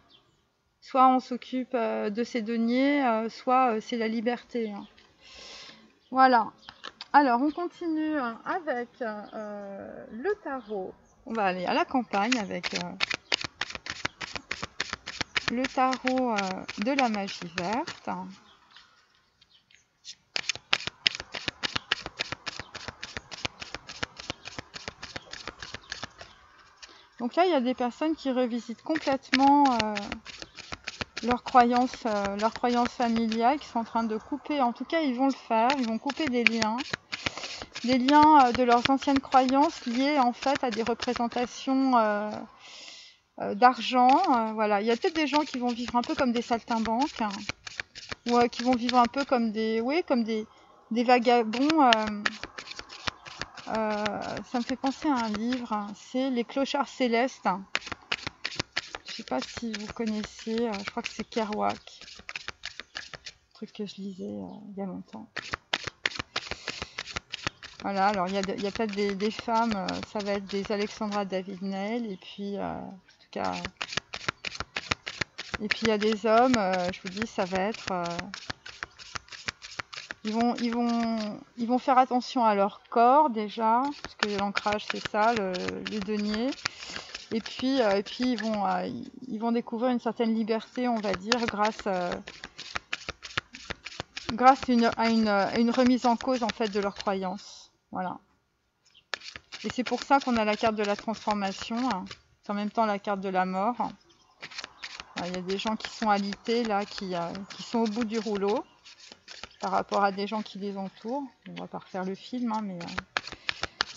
Soit on s'occupe de ses deniers, soit c'est la liberté. Hein. Voilà. Alors, on continue avec le tarot. On va aller à la campagne avec... le tarot de la magie verte. Donc là, il y a des personnes qui revisitent complètement leurs croyances familiales, qui sont en train de couper. En tout cas, ils vont le faire. Ils vont couper des liens de leurs anciennes croyances liées en fait à des représentations d'argent. Voilà, il y a peut-être des gens qui vont vivre un peu comme des saltimbanques, hein, ou qui vont vivre un peu comme des vagabonds. Ça me fait penser à un livre, hein, c'est Les Clochards Célestes. Je sais pas si vous connaissez, je crois que c'est Kerouac, un truc que je lisais il y a longtemps. Voilà, alors il y a peut-être des femmes, ça va être des Alexandra David-Neil, et puis en tout cas, et puis il y a des hommes, je vous dis, ça va être, ils vont faire attention à leur corps déjà, parce que l'ancrage c'est ça, les deniers. Et puis ils vont découvrir une certaine liberté, on va dire, grâce à une remise en cause en fait de leurs croyances. Voilà. Et c'est pour ça qu'on a la carte de la transformation, hein. C'est en même temps la carte de la mort. Il y a des gens qui sont alités là, qui sont au bout du rouleau par rapport à des gens qui les entourent. On va pas refaire le film, hein, mais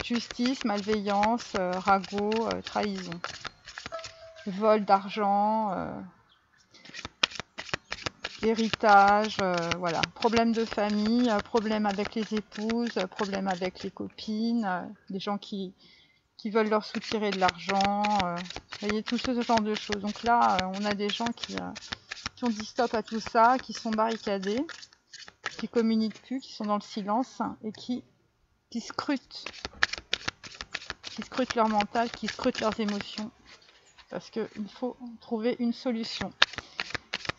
justice, malveillance, ragot, trahison, vol d'argent, héritage, voilà, problème de famille, problème avec les épouses, problème avec les copines, des gens qui veulent leur soutirer de l'argent, vous voyez, tout ce genre de choses. Donc là, on a des gens qui ont dit stop à tout ça, qui sont barricadés, qui communiquent plus, qui sont dans le silence et qui scrutent leur mental, qui scrutent leurs émotions, parce qu'il faut trouver une solution.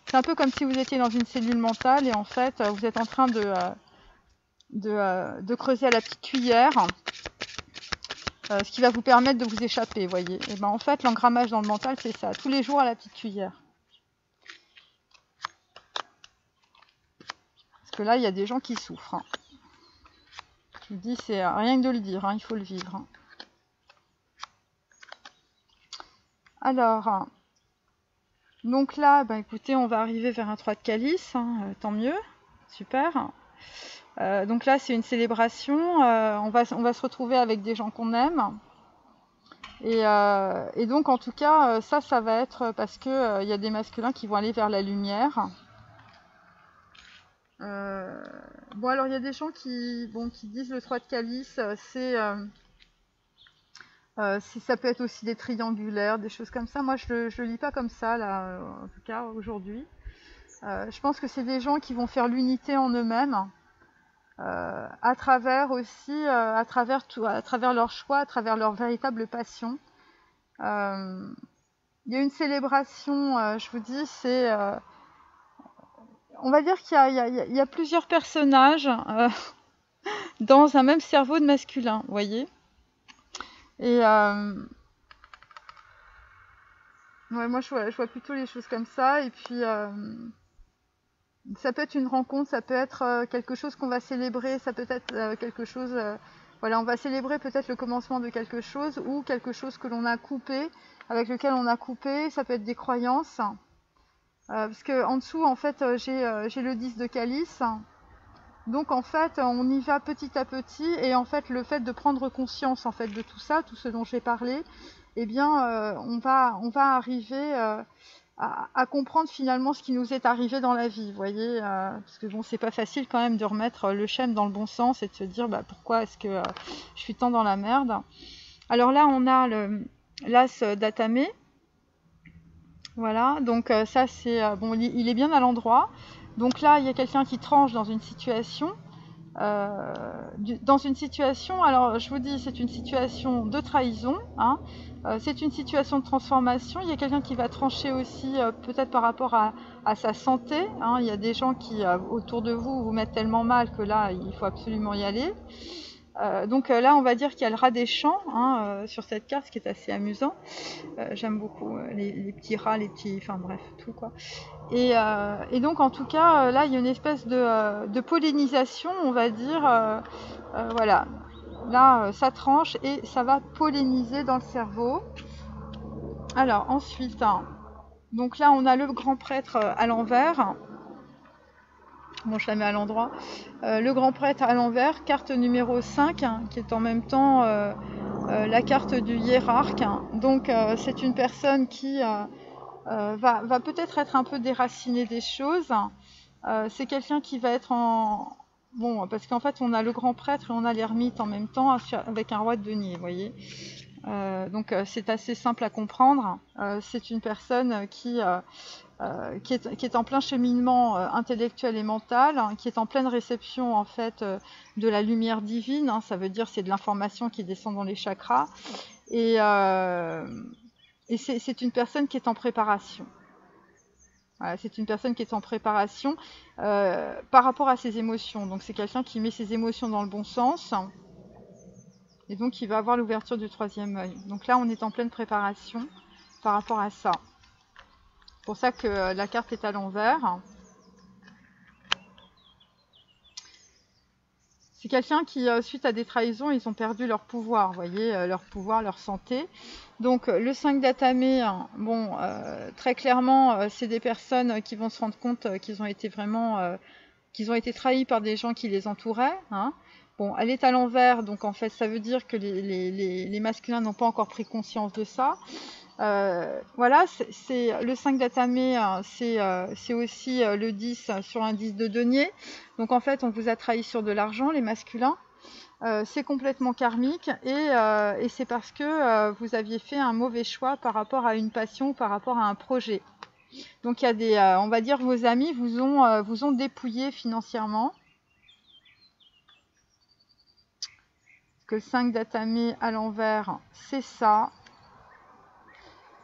C'est un peu comme si vous étiez dans une cellule mentale et en fait vous êtes en train de creuser à la petite cuillère, ce qui va vous permettre de vous échapper, voyez. Et ben en fait l'engrammage dans le mental c'est ça, tous les jours à la petite cuillère. Parce que là il y a des gens qui souffrent. Hein. Je vous dis, c'est rien que de le dire, hein, il faut le vivre. Hein. Alors, donc là, bah, écoutez, on va arriver vers un 3 de calice, hein, tant mieux, super. Donc là, c'est une célébration, on va se retrouver avec des gens qu'on aime. Et donc, en tout cas, ça va être parce que y a des masculins qui vont aller vers la lumière. Bon, alors, il y a des gens qui disent le 3 de calice, ça peut être aussi des triangulaires, des choses comme ça. Moi, je le lis pas comme ça, là, en tout cas, aujourd'hui. Je pense que c'est des gens qui vont faire l'unité en eux-mêmes, à travers aussi, à travers leur choix, à travers leur véritable passion. Il y a une célébration, je vous dis, c'est... on va dire qu'il y a plusieurs personnages dans un même cerveau de masculin, vous voyez. Et ouais, moi je vois plutôt les choses comme ça. Et puis ça peut être une rencontre, ça peut être quelque chose qu'on va célébrer, ça peut être quelque chose. Voilà, on va célébrer peut-être le commencement de quelque chose ou quelque chose que l'on a coupé, avec lequel on a coupé. Ça peut être des croyances. Parce que en dessous, en fait, j'ai le 10 de calice. Donc en fait, on y va petit à petit, et en fait, le fait de prendre conscience en fait de tout ça, tout ce dont j'ai parlé, eh bien, on va arriver à comprendre finalement ce qui nous est arrivé dans la vie, vous voyez, parce que bon, c'est pas facile quand même de remettre le schème dans le bon sens et de se dire bah, pourquoi est-ce que je suis tant dans la merde. Alors là, on a l'as d'Atamé. Voilà, donc ça c'est bon, il est bien à l'endroit. Donc là, il y a quelqu'un qui tranche dans une situation. Alors je vous dis, c'est une situation de trahison, hein. C'est une situation de transformation. Il y a quelqu'un qui va trancher aussi, peut-être par rapport à sa santé, hein. Il y a des gens qui, autour de vous, vous mettent tellement mal que là, il faut absolument y aller. Donc là, on va dire qu'il y a le rat des champs, hein, sur cette carte, ce qui est assez amusant. J'aime beaucoup les petits rats, enfin bref, tout quoi. Et donc en tout cas, là, il y a une espèce de pollinisation, on va dire. Voilà, là, ça tranche et ça va polliniser dans le cerveau. Alors ensuite, hein, donc là, on a le grand prêtre à l'envers. Bon, je la mets à l'endroit. Le grand prêtre à l'envers, carte numéro 5, hein, qui est en même temps la carte du hiérarque. Donc c'est une personne qui va peut-être être un peu déracinée des choses. C'est quelqu'un qui va être en... Bon, parce qu'en fait on a le grand prêtre et on a l'ermite en même temps avec un roi de denier, vous voyez. Donc c'est assez simple à comprendre. C'est une personne qui est en plein cheminement intellectuel et mental, hein, qui est en pleine réception en fait de la lumière divine, hein, ça veut dire c'est de l'information qui descend dans les chakras, et c'est une personne qui est en préparation. Voilà, c'est une personne qui est en préparation par rapport à ses émotions. Donc c'est quelqu'un qui met ses émotions dans le bon sens, et donc il va avoir l'ouverture du troisième œil. Donc là on est en pleine préparation par rapport à ça. C'est pour ça que la carte est à l'envers. C'est quelqu'un qui, suite à des trahisons, ils ont perdu leur pouvoir, vous voyez, leur pouvoir, leur santé. Donc le 5 d'Atamé, hein, bon, très clairement, c'est des personnes qui vont se rendre compte qu'ils ont été vraiment, qu'ils ont été trahis par des gens qui les entouraient. Hein. Bon, elle est à l'envers, donc en fait, ça veut dire que les masculins n'ont pas encore pris conscience de ça. Voilà, c'est le 5 d'Atamé, c'est aussi le 10 sur un 10 de denier. Donc en fait, on vous a trahi sur de l'argent, les masculins. C'est complètement karmique et c'est parce que vous aviez fait un mauvais choix par rapport à une passion, par rapport à un projet. Donc il y a des, on va dire, vos amis vous ont dépouillé financièrement. Parce que le 5 d'Atamé à l'envers, c'est ça.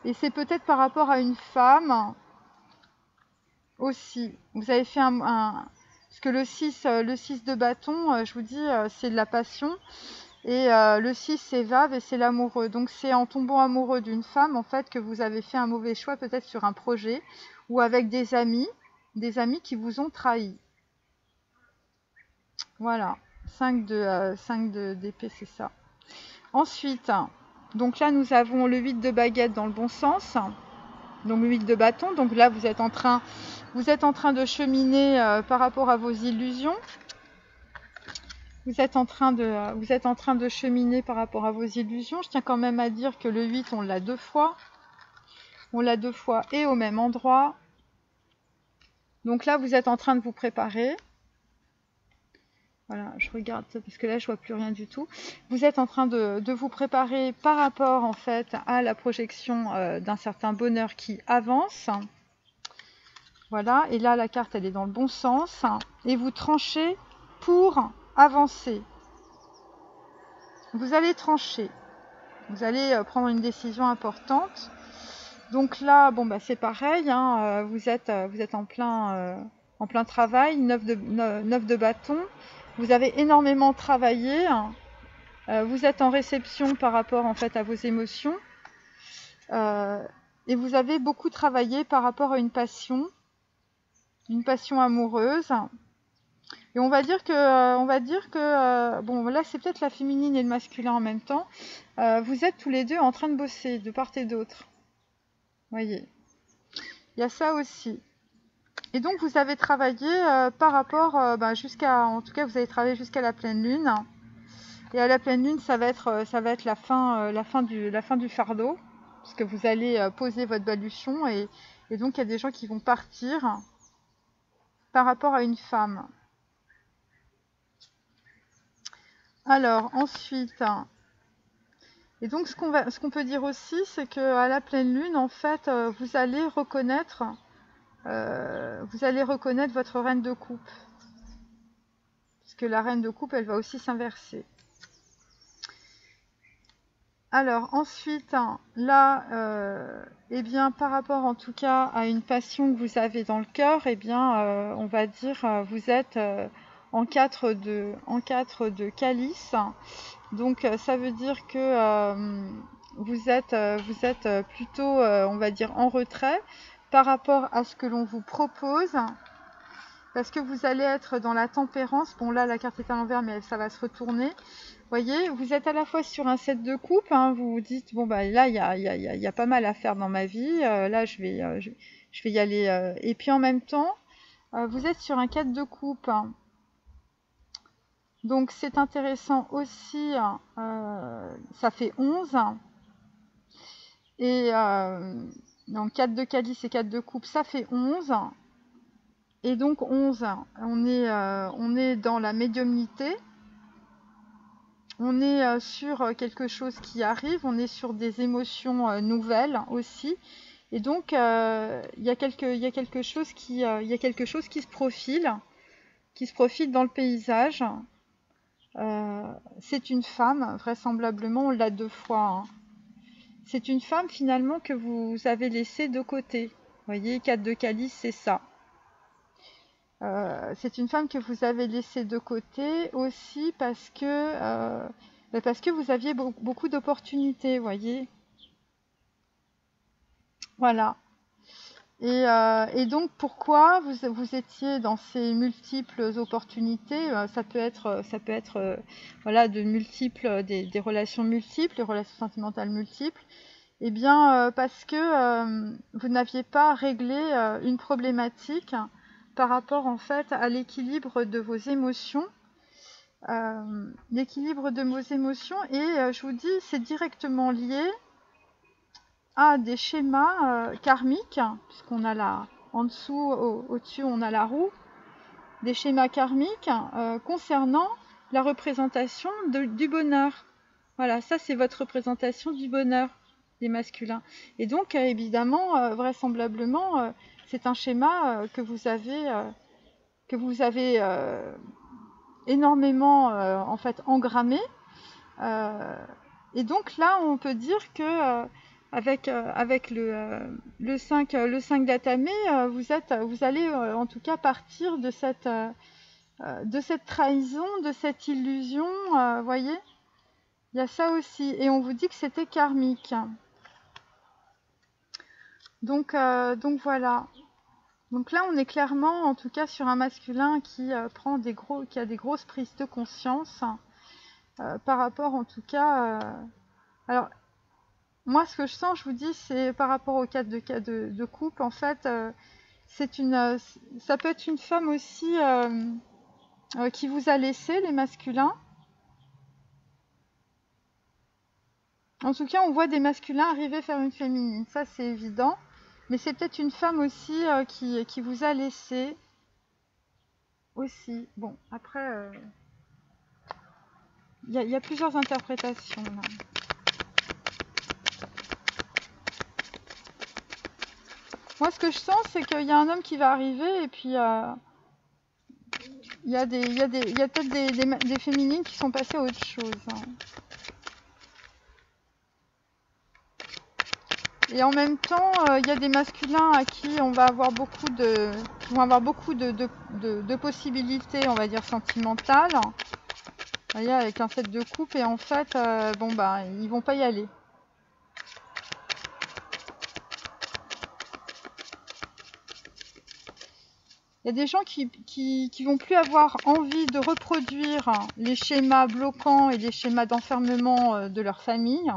Et c'est peut-être par rapport à une femme aussi. Vous avez fait parce que le 6 de bâton, je vous dis, c'est de la passion. Et le 6, c'est Vave et c'est l'amoureux. Donc c'est en tombant amoureux d'une femme, en fait, que vous avez fait un mauvais choix, peut-être sur un projet, ou avec des amis qui vous ont trahi. Voilà, 5 d'épée, c'est ça. Ensuite, donc là, nous avons le 8 de baguette dans le bon sens. Donc le 8 de bâton. Donc là, vous êtes en train de cheminer par rapport à vos illusions. Vous êtes en train de cheminer par rapport à vos illusions. Je tiens quand même à dire que le 8, on l'a 2 fois. On l'a 2 fois et au même endroit. Donc là, vous êtes en train de vous préparer. Voilà, je regarde parce que là, je vois plus rien du tout. Vous êtes en train de vous préparer par rapport, en fait, à la projection d'un certain bonheur qui avance. Voilà, et là, la carte, elle est dans le bon sens. Et vous tranchez pour avancer. Vous allez trancher. Vous allez prendre une décision importante. Donc là, bon, bah, c'est pareil. Hein, vous êtes en plein travail. 9 de bâton. Vous avez énormément travaillé. Vous êtes en réception par rapport, en fait, à vos émotions. Et vous avez beaucoup travaillé par rapport à une passion amoureuse. Et on va dire que bon, là, c'est peut-être la féminine et le masculin en même temps. Vous êtes tous les deux en train de bosser de part et d'autre. Voyez. Il y a ça aussi. Et donc, vous avez travaillé par rapport, en tout cas, vous avez travaillé jusqu'à la pleine lune. Et à la pleine lune, ça va être la fin du fardeau, parce que vous allez poser votre baluchon et donc il y a des gens qui vont partir par rapport à une femme. Alors ensuite, et donc ce qu'on peut dire aussi, c'est qu'à la pleine lune, en fait, vous allez reconnaître votre reine de coupe, parce que la reine de coupe, elle va aussi s'inverser. Alors ensuite, là, eh bien, par rapport en tout cas à une passion que vous avez dans le cœur, eh bien, on va dire, vous êtes en 4 de calice. Donc ça veut dire que vous êtes plutôt, on va dire, en retrait par rapport à ce que l'on vous propose. Parce que vous allez être dans la tempérance. Bon, là, la carte est à l'envers, mais ça va se retourner. Voyez, vous êtes à la fois sur un 7 de coupe, hein, vous vous dites, bon, bah là, il y a pas mal à faire dans ma vie. Là, je vais y aller. Et puis, en même temps, vous êtes sur un 4 de coupe. Hein. Donc, c'est intéressant aussi. Ça fait 11. Et donc, 4 de calice et 4 de coupe, ça fait 11. Et donc 11, on est dans la médiumnité, on est sur quelque chose qui arrive, on est sur des émotions nouvelles aussi. Et donc il y a quelque chose qui se profile, dans le paysage. C'est une femme, vraisemblablement, on l'a 2 fois. Hein. C'est une femme finalement que vous avez laissée de côté. Vous voyez, 4 de calice, c'est ça. C'est une femme que vous avez laissée de côté aussi parce que vous aviez beaucoup d'opportunités, voyez. Voilà. Et donc pourquoi vous étiez dans ces multiples opportunités, ça peut être voilà, des relations multiples, des relations sentimentales multiples. Eh bien parce que vous n'aviez pas réglé une problématique par rapport en fait à l'équilibre de vos émotions. L'équilibre de vos émotions, et je vous dis, c'est directement lié à des schémas karmiques, puisqu'on a là, en dessous, au-dessus, on a la roue, des schémas karmiques concernant la représentation du bonheur. Voilà, ça c'est votre représentation du bonheur des masculins. Et donc, évidemment, vraisemblablement, c'est un schéma que vous avez énormément en fait engrammé. Et donc là, on peut dire que avec le 5 d'Atamé, vous allez en tout cas partir de cette trahison, de cette illusion, voyez. Il y a ça aussi, et on vous dit que c'était karmique. Donc voilà. Donc là, on est clairement, en tout cas, sur un masculin qui a des grosses prises de conscience par rapport, en tout cas. Alors, moi, ce que je sens, je vous dis, c'est par rapport au cadre de couple, en fait, ça peut être une femme aussi qui vous a laissé, les masculins. En tout cas, on voit des masculins arriver faire une féminine, ça c'est évident. Mais c'est peut-être une femme aussi qui vous a laissé aussi. Bon, après, il y a plusieurs interprétations là. Moi, ce que je sens, c'est qu'il y a un homme qui va arriver et puis il y a peut-être des féminines qui sont passées à autre chose. Et en même temps, il y a des masculins à qui on va avoir qui vont avoir beaucoup de possibilités, on va dire, sentimentales. Vous voyez, avec un set de couple, et en fait, bon, bah, ils vont pas y aller. Il y a des gens qui vont plus avoir envie de reproduire les schémas bloquants et les schémas d'enfermement de leur famille,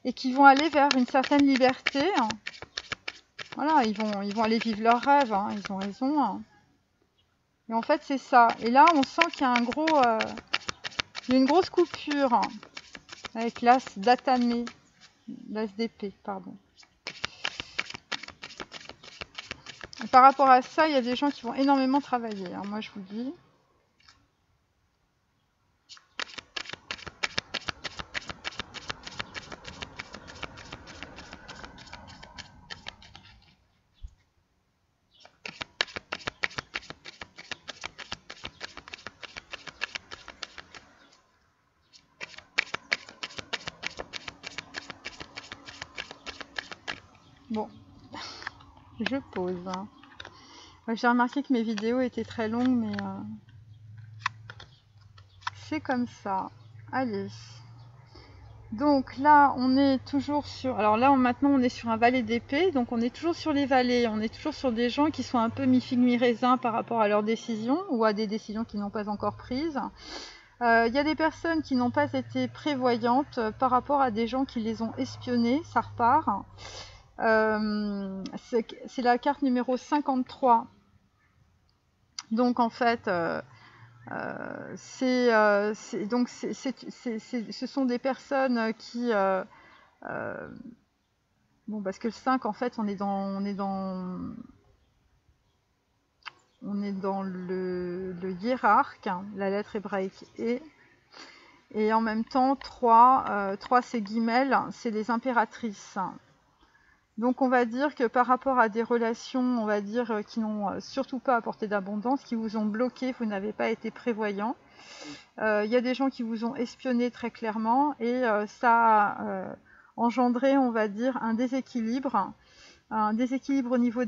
et qui vont aller vers une certaine liberté. Voilà, ils vont aller vivre leurs rêves, hein, ils ont raison. Et en fait, c'est ça. Et là, on sent qu'il y a il y a une grosse coupure avec l'as d'Atamé, l'as d'épée, pardon. Et par rapport à ça, il y a des gens qui vont énormément travailler, hein, moi je vous dis. Bon, je pose. J'ai remarqué que mes vidéos étaient très longues, mais c'est comme ça. Allez. Donc là, on est toujours sur... Alors là, maintenant, on est sur un valet d'épée. Donc on est toujours sur les valets. On est toujours sur des gens qui sont un peu mi-figue, mi-raisin par rapport à leurs décisions ou à des décisions qu'ils n'ont pas encore prises. Il y a des personnes qui n'ont pas été prévoyantes par rapport à des gens qui les ont espionnés. Ça repart. C'est la carte numéro 53. Donc en fait... ce sont des personnes qui bon, parce que le 5, en fait, on est dans le hiérarque, hein, la lettre hébraïque et en même temps 3 c'est Guimel, c'est les impératrices. Donc on va dire que par rapport à des relations, on va dire, qui n'ont surtout pas apporté d'abondance, qui vous ont bloqué, vous n'avez pas été prévoyant. Il y a des gens qui vous ont espionné très clairement et ça a engendré, on va dire, un déséquilibre au niveau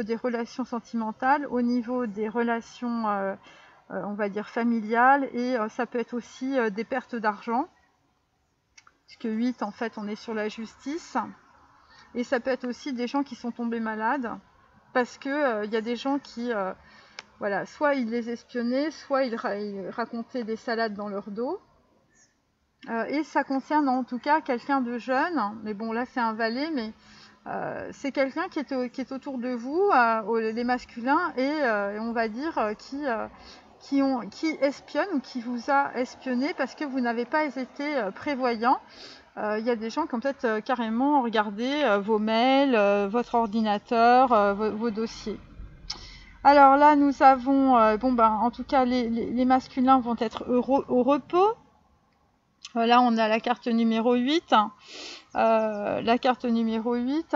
des relations sentimentales, au niveau des relations, on va dire, familiales, et ça peut être aussi des pertes d'argent, puisque 8, en fait, on est sur la justice. Et ça peut être aussi des gens qui sont tombés malades, parce que y a des gens qui, voilà, soit ils les espionnaient, soit ils racontaient des salades dans leur dos. Et ça concerne en tout cas quelqu'un de jeune, mais bon là c'est un valet, mais c'est quelqu'un qui est autour de vous, les masculins, et on va dire qui espionne ou qui vous a espionné parce que vous n'avez pas été prévoyant. Il y a des gens qui ont peut-être carrément regardé vos mails, votre ordinateur, vos dossiers. Alors là, nous avons, en tout cas, les masculins vont être au repos. Là, on a la carte numéro 8. La carte numéro 8,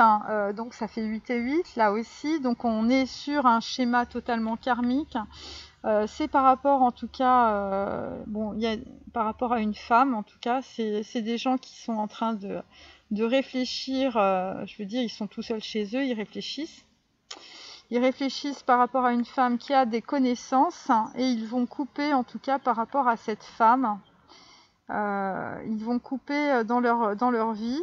donc ça fait 8 et 8, là aussi. Donc on est sur un schéma totalement karmique. C'est par rapport, en tout cas, par rapport à une femme, en tout cas, c'est des gens qui sont en train de réfléchir, je veux dire, ils sont tout seuls chez eux, ils réfléchissent. Ils réfléchissent par rapport à une femme qui a des connaissances, et ils vont couper, en tout cas, par rapport à cette femme. Ils vont couper dans leur vie,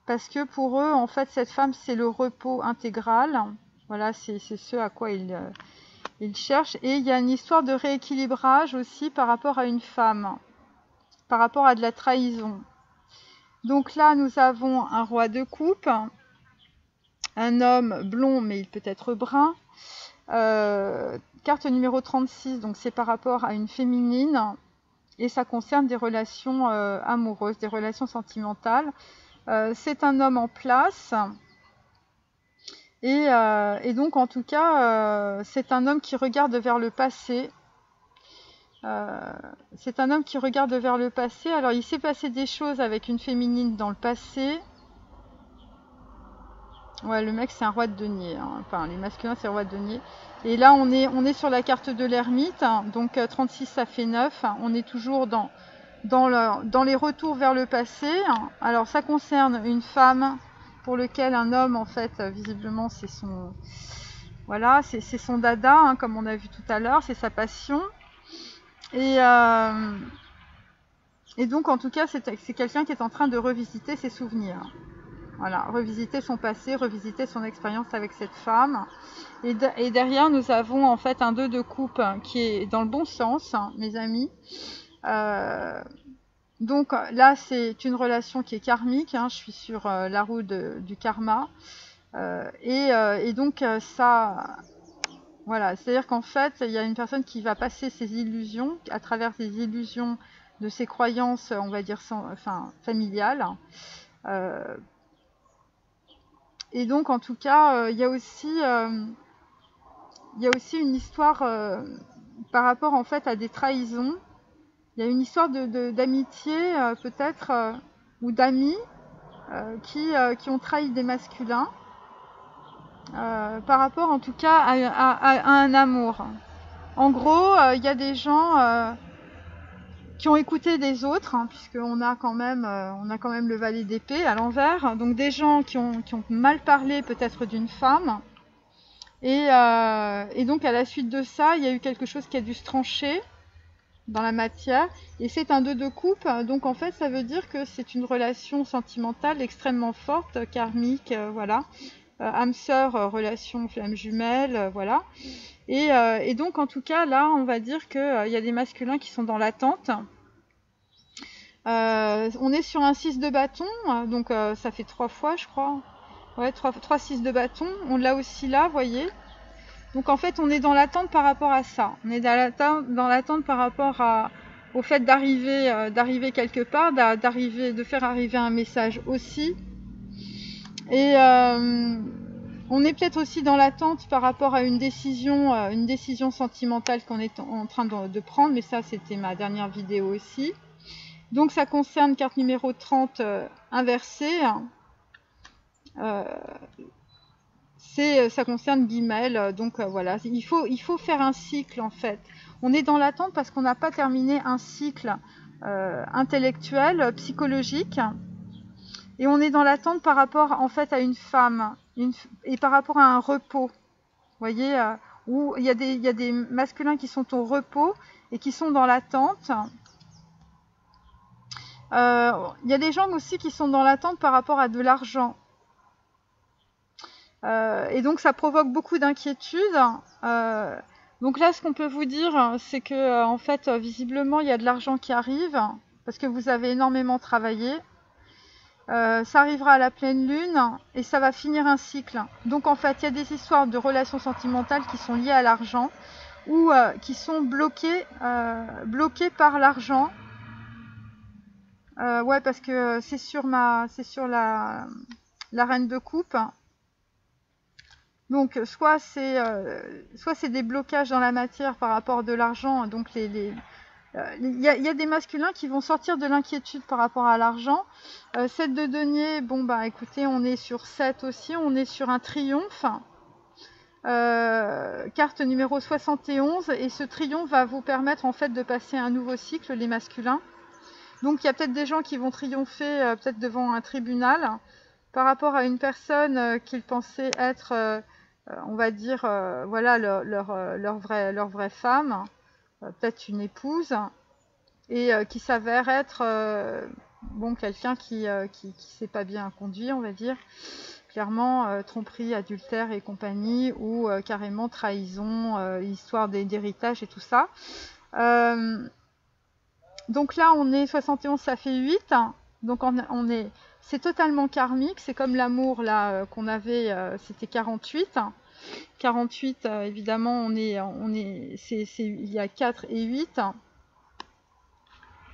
parce que pour eux, en fait, cette femme, c'est le repos intégral. Voilà, c'est ce à quoi ils cherchent. Et il y a une histoire de rééquilibrage aussi par rapport à une femme, par rapport à de la trahison. Donc là, nous avons un roi de coupe, un homme blond, mais il peut être brun. Carte numéro 36, donc c'est par rapport à une féminine. Et ça concerne des relations amoureuses, des relations sentimentales. C'est un homme en place. Et donc, en tout cas, c'est un homme qui regarde vers le passé. C'est un homme qui regarde vers le passé. Alors, il s'est passé des choses avec une féminine dans le passé. Ouais, le mec, c'est un roi de denier. Hein. Enfin, les masculins, c'est un roi de denier. Et là, on est sur la carte de l'ermite. Donc, 36, ça fait 9. On est toujours dans les retours vers le passé. Alors, ça concerne une femme pour lequel un homme, en fait, visiblement, c'est son... Voilà, c'est son dada, hein, comme on a vu tout à l'heure. C'est sa passion. Et donc, en tout cas, c'est quelqu'un qui est en train de revisiter ses souvenirs. Voilà, revisiter son passé, revisiter son expérience avec cette femme. Et derrière, nous avons en fait un 2 de coupe qui est dans le bon sens, hein, mes amis. Donc là, c'est une relation qui est karmique. Hein, je suis sur la roue du karma. Et donc ça... Voilà, c'est-à-dire qu'en fait, il y a une personne qui va passer ses illusions, à travers ses illusions de ses croyances, on va dire, familiales. Et donc, en tout cas, il y a aussi une histoire par rapport, en fait, à des trahisons. Il y a une histoire d'amitié, peut-être, ou d'amis qui ont trahi des masculins. Par rapport, en tout cas, à un amour. En gros, il y a des gens qui ont écouté des autres, hein, puisqu'on a quand même le valet d'épée à l'envers. Donc des gens qui ont mal parlé peut-être d'une femme. Et donc à la suite de ça, il y a eu quelque chose qui a dû se trancher dans la matière. Et c'est un 2 de coupe. Donc en fait, ça veut dire que c'est une relation sentimentale extrêmement forte, karmique, voilà. Âme sœur, relation flamme jumelle, voilà. Et donc en tout cas là on va dire qu'il y a des masculins qui sont dans l'attente. On est sur un 6 de bâton, donc ça fait 3 fois je crois. Ouais, 3 6 de bâton, on l'a aussi là, vous voyez. Donc en fait on est dans l'attente par rapport à ça. On est dans l'attente par rapport au fait d'arriver quelque part, de faire arriver un message aussi. Et on est peut-être aussi dans l'attente par rapport à une décision sentimentale qu'on est en train de prendre, mais ça c'était ma dernière vidéo aussi. Donc ça concerne carte numéro 30 inversée. Ça concerne Guimel, donc voilà, il faut faire un cycle en fait. On est dans l'attente parce qu'on n'a pas terminé un cycle intellectuel, psychologique. Et on est dans l'attente par rapport en fait à une femme et par rapport à un repos. Vous voyez, où il y a des masculins qui sont au repos et qui sont dans l'attente. Il y a des gens aussi qui sont dans l'attente par rapport à de l'argent. Et donc ça provoque beaucoup d'inquiétudes. Donc là, ce qu'on peut vous dire, c'est que en fait, visiblement, il y a de l'argent qui arrive parce que vous avez énormément travaillé. Ça arrivera à la pleine lune et ça va finir un cycle. Donc en fait, il y a des histoires de relations sentimentales qui sont liées à l'argent ou qui sont bloquées par l'argent. Ouais, parce que c'est sur la reine de coupe. Donc soit c'est des blocages dans la matière par rapport de l'argent, donc il y a des masculins qui vont sortir de l'inquiétude par rapport à l'argent. 7 de denier, bon bah écoutez, on est sur 7 aussi, on est sur un triomphe. Carte numéro 71, et ce triomphe va vous permettre en fait de passer un nouveau cycle, les masculins. Donc il y a peut-être des gens qui vont triompher peut-être devant un tribunal par rapport à une personne qu'ils pensaient être, on va dire, voilà, leur vraie femme. Peut-être une épouse, et qui s'avère être bon, quelqu'un qui sait pas bien conduire, on va dire, clairement, tromperie, adultère et compagnie, ou carrément trahison, histoire d'héritage et tout ça. Donc là on est 71, ça fait 8, donc c'est totalement karmique, c'est comme l'amour là qu'on avait, c'était 48. 48, évidemment, il y a 4 et 8.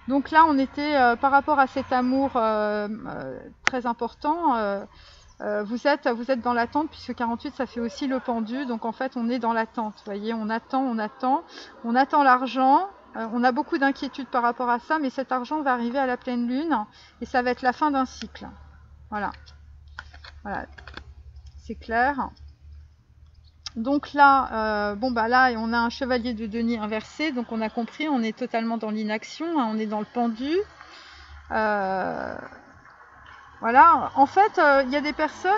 Donc là, on était par rapport à cet amour très important. Vous êtes dans l'attente, puisque 48, ça fait aussi le pendu. Donc en fait, on est dans l'attente. Vous voyez, on attend l'argent. On a beaucoup d'inquiétudes par rapport à ça, mais cet argent va arriver à la pleine lune et ça va être la fin d'un cycle. Voilà, c'est clair. Donc là, bon bah là, on a un chevalier de denier inversé, donc on a compris, on est totalement dans l'inaction, hein, on est dans le pendu. Voilà, en fait, il y a des personnes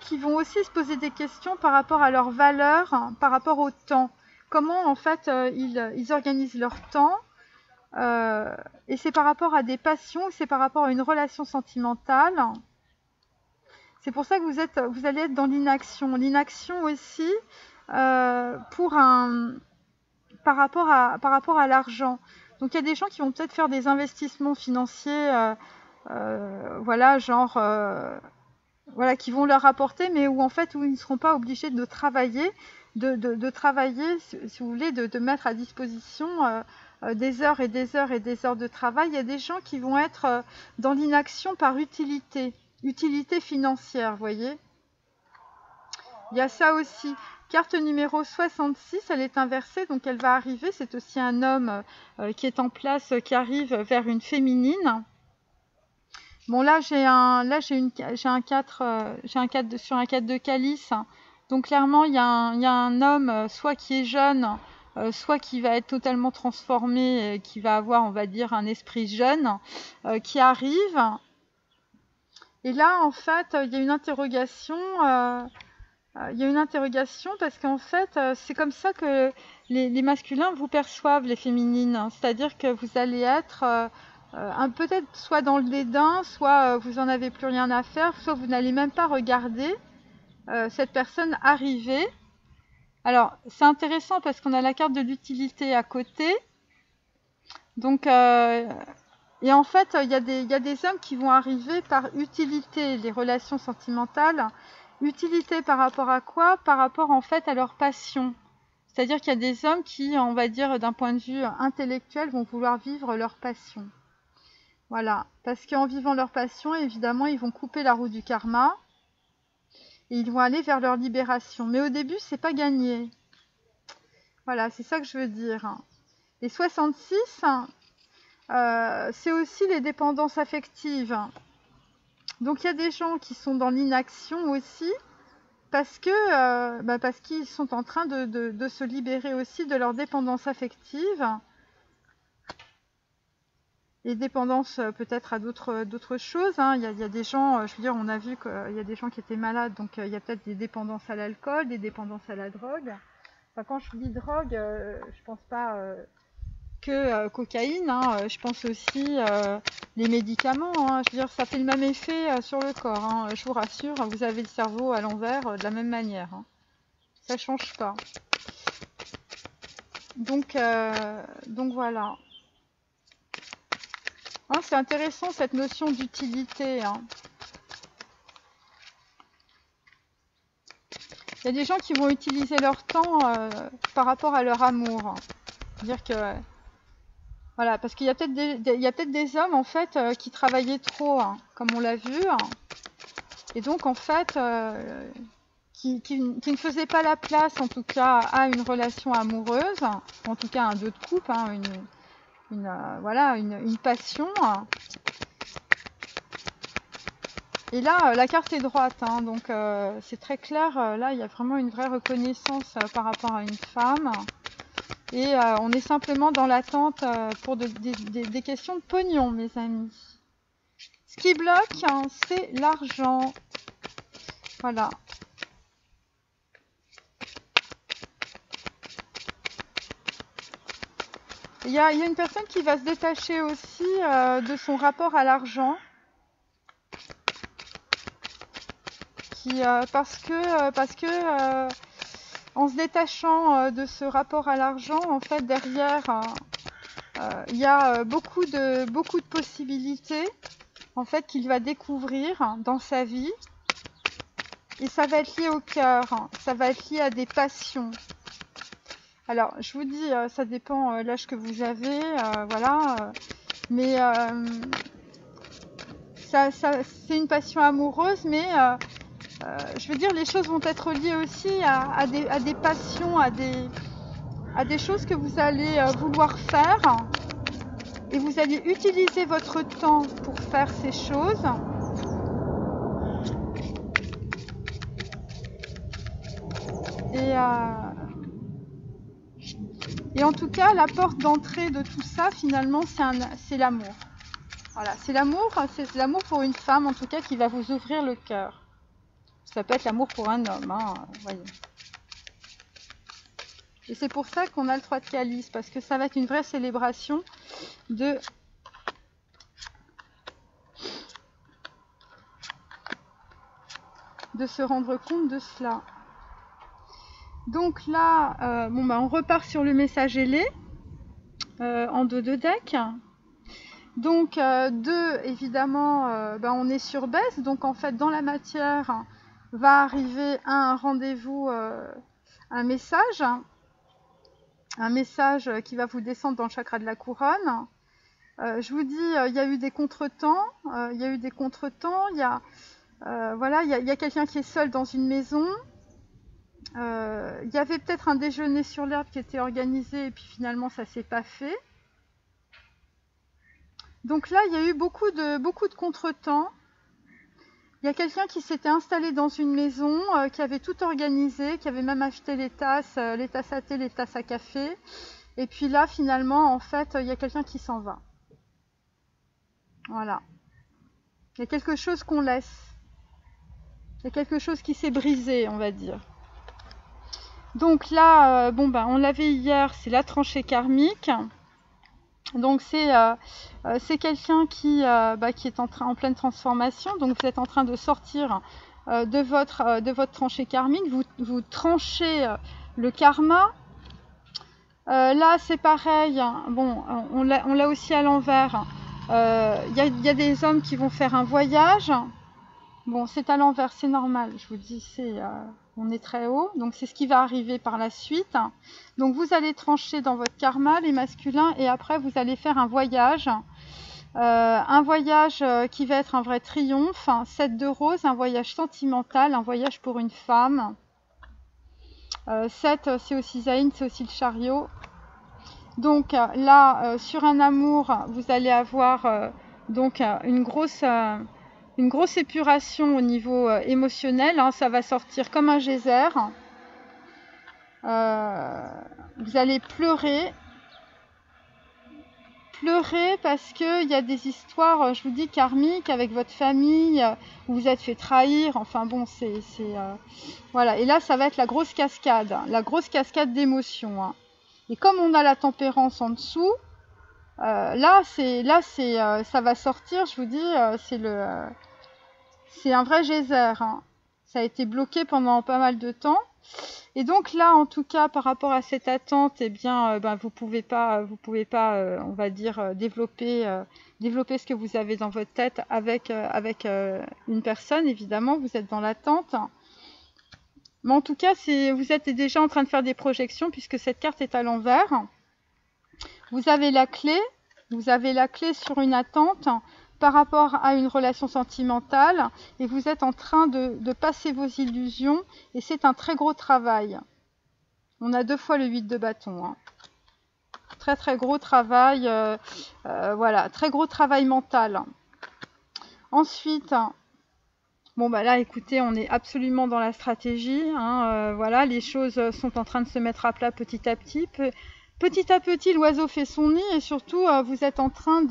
qui vont aussi se poser des questions par rapport à leur valeur, hein, par rapport au temps. Comment en fait ils organisent leur temps. Et c'est par rapport à des passions, c'est par rapport à une relation sentimentale. C'est pour ça que vous allez être dans l'inaction. L'inaction aussi par rapport à l'argent. Donc il y a des gens qui vont peut-être faire des investissements financiers, voilà, genre, voilà, qui vont leur apporter, mais où en fait où ils ne seront pas obligés de travailler, de travailler, si vous voulez, de mettre à disposition des heures et des heures et des heures de travail. Il y a des gens qui vont être dans l'inaction par utilité financière, vous voyez. Il y a ça aussi. Carte numéro 66, elle est inversée, donc elle va arriver. C'est aussi un homme qui est en place, qui arrive vers une féminine. Bon, là j'ai un 4 sur un 4 de calice. Donc clairement, il y a un homme soit qui est jeune, soit qui va être totalement transformé, qui va avoir, on va dire, un esprit jeune, qui arrive. Et là, en fait, il y a une interrogation. Il y a une interrogation parce qu'en fait, c'est comme ça que les masculins vous perçoivent, les féminines. C'est-à-dire que vous allez être peut-être soit dans le dédain, soit vous n'en avez plus rien à faire, soit vous n'allez même pas regarder cette personne arriver. Alors, c'est intéressant parce qu'on a la carte de l'utilité à côté. Donc, et en fait, il y a des hommes qui vont arriver par utilité, les relations sentimentales. Utilité par rapport à quoi? Par rapport en fait à leur passion. C'est-à-dire qu'il y a des hommes qui, on va dire d'un point de vue intellectuel, vont vouloir vivre leur passion. Voilà, parce qu'en vivant leur passion, évidemment, ils vont couper la roue du karma et ils vont aller vers leur libération. Mais au début, c'est pas gagné. Voilà, c'est ça que je veux dire. Les 66, c'est aussi les dépendances affectives. Donc il y a des gens qui sont dans l'inaction aussi, parce qu'ils sont en train de se libérer aussi de leur dépendance affective. Et dépendance peut-être à d'autres choses. Hein. Il y a des gens, je veux dire, on a vu qu'il y a des gens qui étaient malades, donc il y a peut-être des dépendances à l'alcool, des dépendances à la drogue. Enfin, quand je dis drogue, je pense pas cocaïne, hein. Je pense aussi les médicaments, hein. Je veux dire, ça fait le même effet sur le corps, hein. Je vous rassure, vous avez le cerveau à l'envers de la même manière, hein. Ça change pas. Donc voilà. Hein, c'est intéressant cette notion d'utilité, hein. Il y a des gens qui vont utiliser leur temps par rapport à leur amour. Dire que voilà, parce qu'il y a peut-être des hommes en fait qui travaillaient trop, hein, comme on l'a vu, hein, et donc en fait qui ne faisaient pas la place en tout cas à une relation amoureuse, en tout cas un deux de couple, hein, voilà, une passion. Et là, la carte est droite, hein, donc c'est très clair. Là, il y a vraiment une vraie reconnaissance par rapport à une femme. Et on est simplement dans l'attente pour des questions de pognon, mes amis. Ce qui bloque, hein, c'est l'argent. Voilà. Il y a une personne qui va se détacher aussi de son rapport à l'argent. Parce que en se détachant de ce rapport à l'argent, en fait, derrière, il y a beaucoup de possibilités, en fait, qu'il va découvrir dans sa vie. Et ça va être lié au cœur, ça va être lié à des passions. Alors, je vous dis, ça dépend l'âge que vous avez, voilà. Mais c'est une passion amoureuse, mais je veux dire, les choses vont être liées aussi à des passions, à des choses que vous allez vouloir faire. Et vous allez utiliser votre temps pour faire ces choses. Et en tout cas, la porte d'entrée de tout ça, finalement, c'est l'amour. Voilà, c'est l'amour pour une femme, en tout cas, qui va vous ouvrir le cœur. Ça peut être l'amour pour un homme, hein, voyez. Et c'est pour ça qu'on a le 3 de calice, parce que ça va être une vraie célébration de se rendre compte de cela. Donc là, on repart sur le message ailé en 2 decks. Donc 2, évidemment, on est sur baisse. Donc en fait, dans la matière, va arriver un rendez-vous, un message qui va vous descendre dans le chakra de la couronne. Je vous dis, il y a eu des contretemps. Il y a quelqu'un qui est seul dans une maison. Il y avait peut-être un déjeuner sur l'herbe qui était organisé et puis finalement ça s'est pas fait. Donc là, il y a eu beaucoup de contretemps. Il y a quelqu'un qui s'était installé dans une maison, qui avait tout organisé, qui avait même acheté les tasses à thé, les tasses à café. Et puis là, finalement, en fait, il y a quelqu'un qui s'en va. Voilà. Il y a quelque chose qu'on laisse. Il y a quelque chose qui s'est brisé, on va dire. Donc là, on l'avait hier, c'est la tranchée karmique. Donc c'est quelqu'un qui est en pleine transformation. Donc vous êtes en train de sortir de votre tranchée karmique. Vous tranchez le karma. Là c'est pareil. Bon, on l'a aussi à l'envers. Il y a des hommes qui vont faire un voyage. Bon, c'est à l'envers, c'est normal. Je vous dis, on est très haut, donc c'est ce qui va arriver par la suite. Donc vous allez trancher dans votre karma, les masculins, et après vous allez faire un voyage qui va être un vrai triomphe, 7 de rose, un voyage sentimental, un voyage pour une femme. 7, c'est aussi Zayn, c'est aussi le chariot. Donc là, sur un amour, vous allez avoir une grosse épuration au niveau émotionnel, hein, ça va sortir comme un geyser. Vous allez pleurer parce qu'il y a des histoires, je vous dis, karmiques avec votre famille, où vous êtes fait trahir, enfin bon, voilà. Et là, ça va être la grosse cascade d'émotions. Hein. Et comme on a la tempérance en dessous, Ça va sortir, je vous dis, c'est un vrai geyser, hein. Ça a été bloqué pendant pas mal de temps. Et donc là, en tout cas, par rapport à cette attente, eh bien, vous pouvez pas, on va dire, développer ce que vous avez dans votre tête avec une personne. Évidemment, vous êtes dans l'attente. Mais en tout cas, vous êtes déjà en train de faire des projections puisque cette carte est à l'envers. Vous avez la clé sur une attente par rapport à une relation sentimentale et vous êtes en train de passer vos illusions et c'est un très gros travail. On a 2 fois le 8 de bâton, hein. Très très gros travail, voilà, très gros travail mental. Ensuite, bon bah là écoutez, on est absolument dans la stratégie, hein, voilà, les choses sont en train de se mettre à plat petit à petit. Petit à petit, l'oiseau fait son nid et surtout, vous êtes en train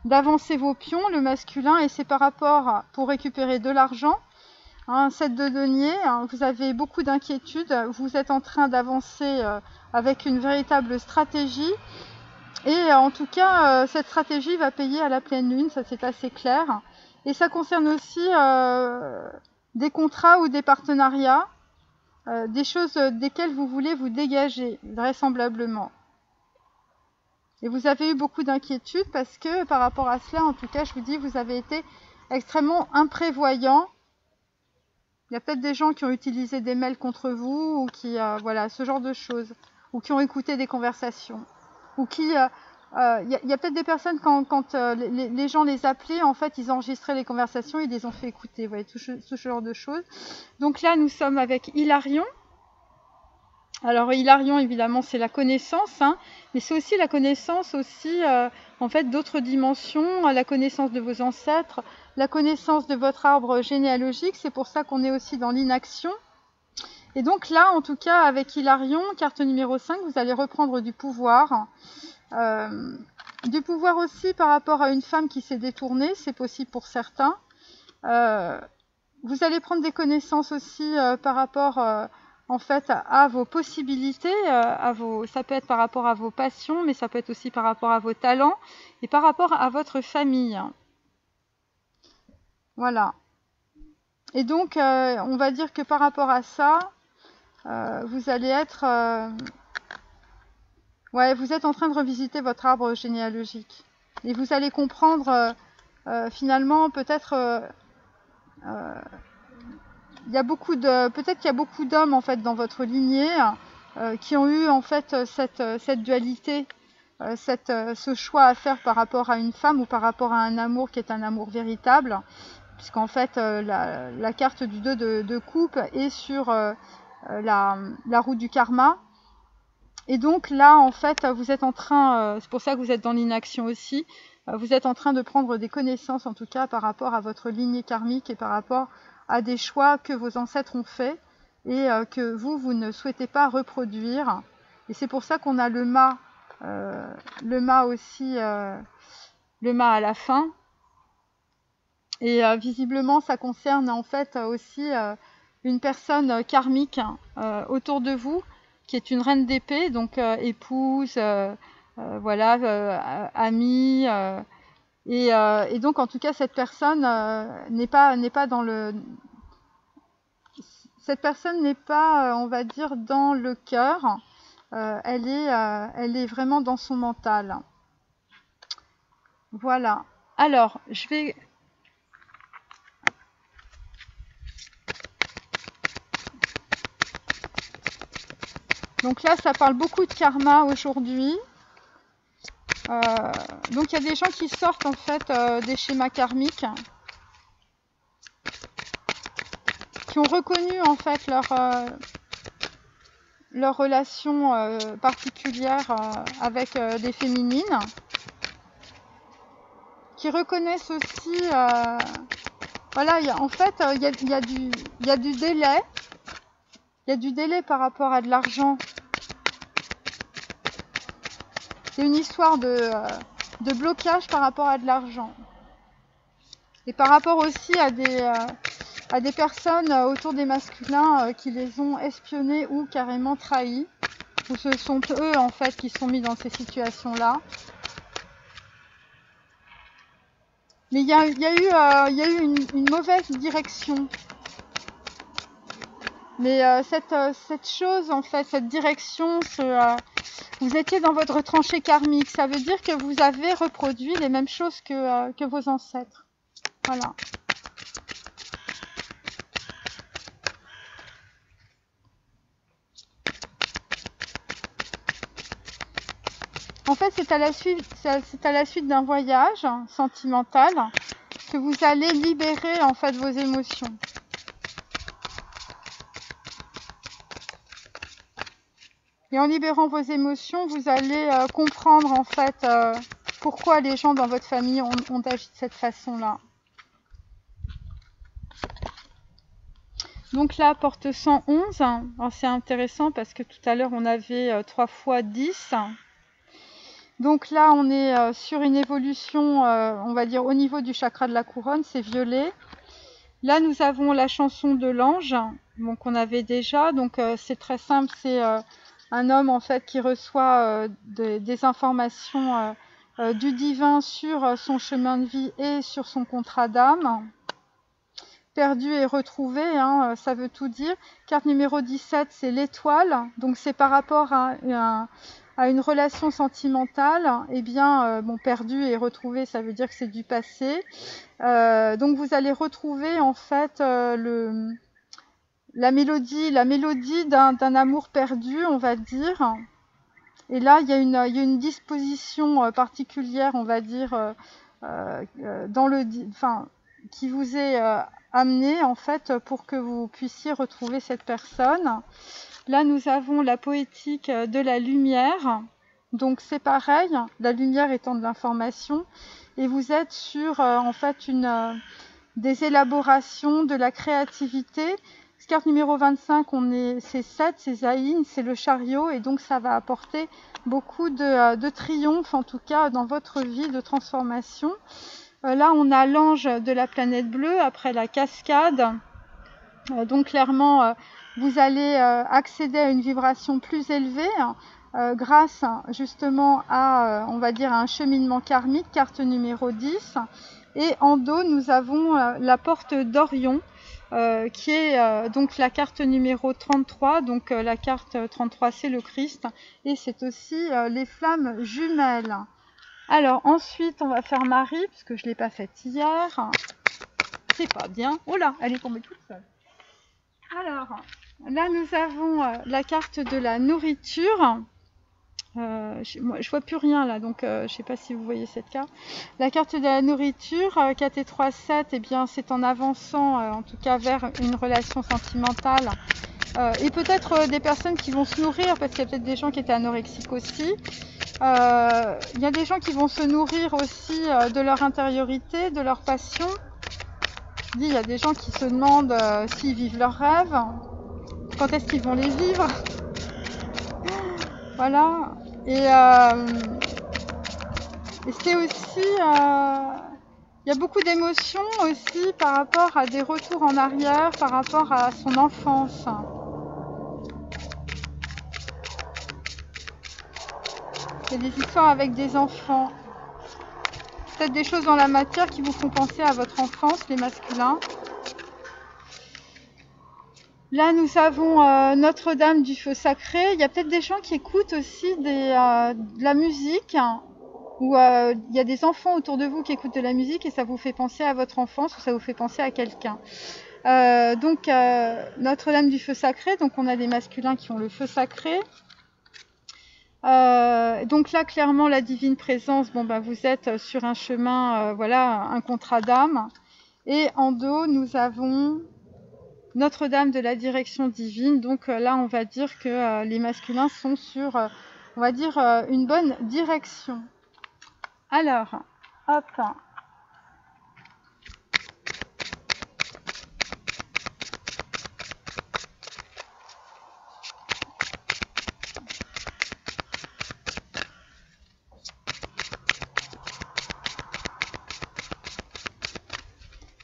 d'avancer vos pions, le masculin, et c'est par rapport pour récupérer de l'argent. Un 7 de denier, hein, vous avez beaucoup d'inquiétudes, vous êtes en train d'avancer avec une véritable stratégie et en tout cas cette stratégie va payer à la pleine lune, ça c'est assez clair. Et ça concerne aussi des contrats ou des partenariats, des choses desquelles vous voulez vous dégager, vraisemblablement. Et vous avez eu beaucoup d'inquiétudes parce que par rapport à cela, en tout cas, je vous dis, vous avez été extrêmement imprévoyant. Il y a peut-être des gens qui ont utilisé des mails contre vous ou qui, voilà, ce genre de choses, ou qui ont écouté des conversations, ou qui, il y a peut-être des personnes quand les gens les appelaient, en fait, ils enregistraient les conversations, ils les ont fait écouter, vous voyez, tout ce genre de choses. Donc là, nous sommes avec Hilarion. Alors Hilarion, évidemment, c'est la connaissance, hein, mais c'est aussi la connaissance en fait, d'autres dimensions, la connaissance de vos ancêtres, la connaissance de votre arbre généalogique. C'est pour ça qu'on est aussi dans l'inaction. Et donc là, en tout cas, avec Hilarion, carte numéro 5, vous allez reprendre du pouvoir. Du pouvoir aussi par rapport à une femme qui s'est détournée, c'est possible pour certains. Vous allez prendre des connaissances aussi par rapport en fait à vos possibilités, ça peut être par rapport à vos passions, mais ça peut être aussi par rapport à vos talents et par rapport à votre famille. Voilà. Et donc, on va dire que par rapport à ça, vous allez être... vous êtes en train de revisiter votre arbre généalogique. Et vous allez comprendre, finalement, peut-être... peut-être qu'il y a beaucoup d'hommes en fait dans votre lignée qui ont eu en fait cette dualité, ce choix à faire par rapport à une femme ou par rapport à un amour qui est un amour véritable, puisqu'en fait la carte du 2 de coupe est sur la roue du karma. Et donc là en fait vous êtes en train, c'est pour ça que vous êtes dans l'inaction aussi, vous êtes en train de prendre des connaissances en tout cas par rapport à votre lignée karmique et par rapport à des choix que vos ancêtres ont faits et que vous ne souhaitez pas reproduire. Et c'est pour ça qu'on a le mât aussi, le mât à la fin. Et visiblement, ça concerne en fait aussi une personne karmique autour de vous, qui est une reine d'épée, donc épouse, voilà, amie. Et donc, en tout cas, cette personne n'est pas dans le... Cette personne n'est pas, on va dire, dans le cœur. Elle est vraiment dans son mental. Voilà. Alors, je vais... Donc là, ça parle beaucoup de karma aujourd'hui. Donc il y a des gens qui sortent en fait des schémas karmiques, qui ont reconnu en fait leur relation particulière avec des féminines, qui reconnaissent aussi, voilà, en fait il y a du délai, il y a du délai par rapport à de l'argent. C'est une histoire de blocage par rapport à de l'argent. Et par rapport aussi à des personnes autour des masculins qui les ont espionnés ou carrément trahis. Ou ce sont eux en fait qui sont mis dans ces situations-là. Mais il y a eu une mauvaise direction. Mais cette chose, en fait, cette direction, vous étiez dans votre tranchée karmique. Ça veut dire que vous avez reproduit les mêmes choses que vos ancêtres. Voilà. En fait, c'est à la suite d'un voyage sentimental que vous allez libérer en fait vos émotions. Et en libérant vos émotions, vous allez comprendre en fait pourquoi les gens dans votre famille ont agi de cette façon-là. Donc là, porte 111. C'est intéressant parce que tout à l'heure, on avait 3 fois 10. Donc là, on est sur une évolution, on va dire, au niveau du chakra de la couronne, c'est violet. Là, nous avons la chanson de l'ange, donc on avait déjà. Donc c'est très simple, c'est un homme en fait qui reçoit des informations du divin sur son chemin de vie et sur son contrat d'âme. Perdu et retrouvé, hein, ça veut tout dire. Carte numéro 17, c'est l'étoile. Donc c'est par rapport à une relation sentimentale. Eh bien, bon, perdu et retrouvé, ça veut dire que c'est du passé. Donc vous allez retrouver en fait la mélodie d'un amour perdu, on va dire. Et là, il y a une disposition particulière, on va dire, qui vous est amenée en fait pour que vous puissiez retrouver cette personne. Là, nous avons la poétique de la lumière. Donc c'est pareil, la lumière étant de l'information, et vous êtes sur en fait des élaborations, de la créativité. Carte numéro 25, c'est 7, c'est Zaïn, c'est le chariot, et donc ça va apporter beaucoup de triomphe, en tout cas dans votre vie, de transformation. Là, on a l'ange de la planète bleue, après la cascade. Donc clairement, vous allez accéder à une vibration plus élevée grâce justement à, on va dire, à un cheminement karmique, carte numéro 10. Et en dos, nous avons la porte d'Orion, qui est donc la carte numéro 33. Donc la carte 33, c'est le Christ. Et c'est aussi les flammes jumelles. Alors ensuite, on va faire Marie, parce que je ne l'ai pas faite hier. C'est pas bien. Oh là, elle est tombée toute seule. Alors, là, nous avons la carte de la nourriture. Moi, je vois plus rien là, donc je sais pas si vous voyez cette carte. La carte de la nourriture, 4 et 3, 7, eh bien, c'est en avançant, en tout cas, vers une relation sentimentale. Et peut-être des personnes qui vont se nourrir, parce qu'il y a peut-être des gens qui étaient anorexiques aussi. Il y a des gens qui vont se nourrir aussi de leur intériorité, de leur passion. Je dis, il y a des gens qui se demandent s'ils vivent leurs rêves, quand est-ce qu'ils vont les vivre. Voilà. Et c'est aussi, il y a beaucoup d'émotions aussi par rapport à des retours en arrière, par rapport à son enfance. Il y a des histoires avec des enfants. Peut-être des choses dans la matière qui vous font penser à votre enfance, les masculins. Là, nous avons Notre-Dame du Feu Sacré. Il y a peut-être des gens qui écoutent aussi de la musique, ou il y a des enfants autour de vous qui écoutent de la musique et ça vous fait penser à votre enfance ou ça vous fait penser à quelqu'un. Donc, Notre-Dame du Feu Sacré, donc on a des masculins qui ont le feu sacré. Donc là, clairement, la divine présence, bon, vous êtes sur un chemin, voilà, un contrat d'âme. Et en dos, nous avons Notre-Dame de la direction divine. Donc là, on va dire que les masculins sont sur, on va dire, une bonne direction. Alors, hop.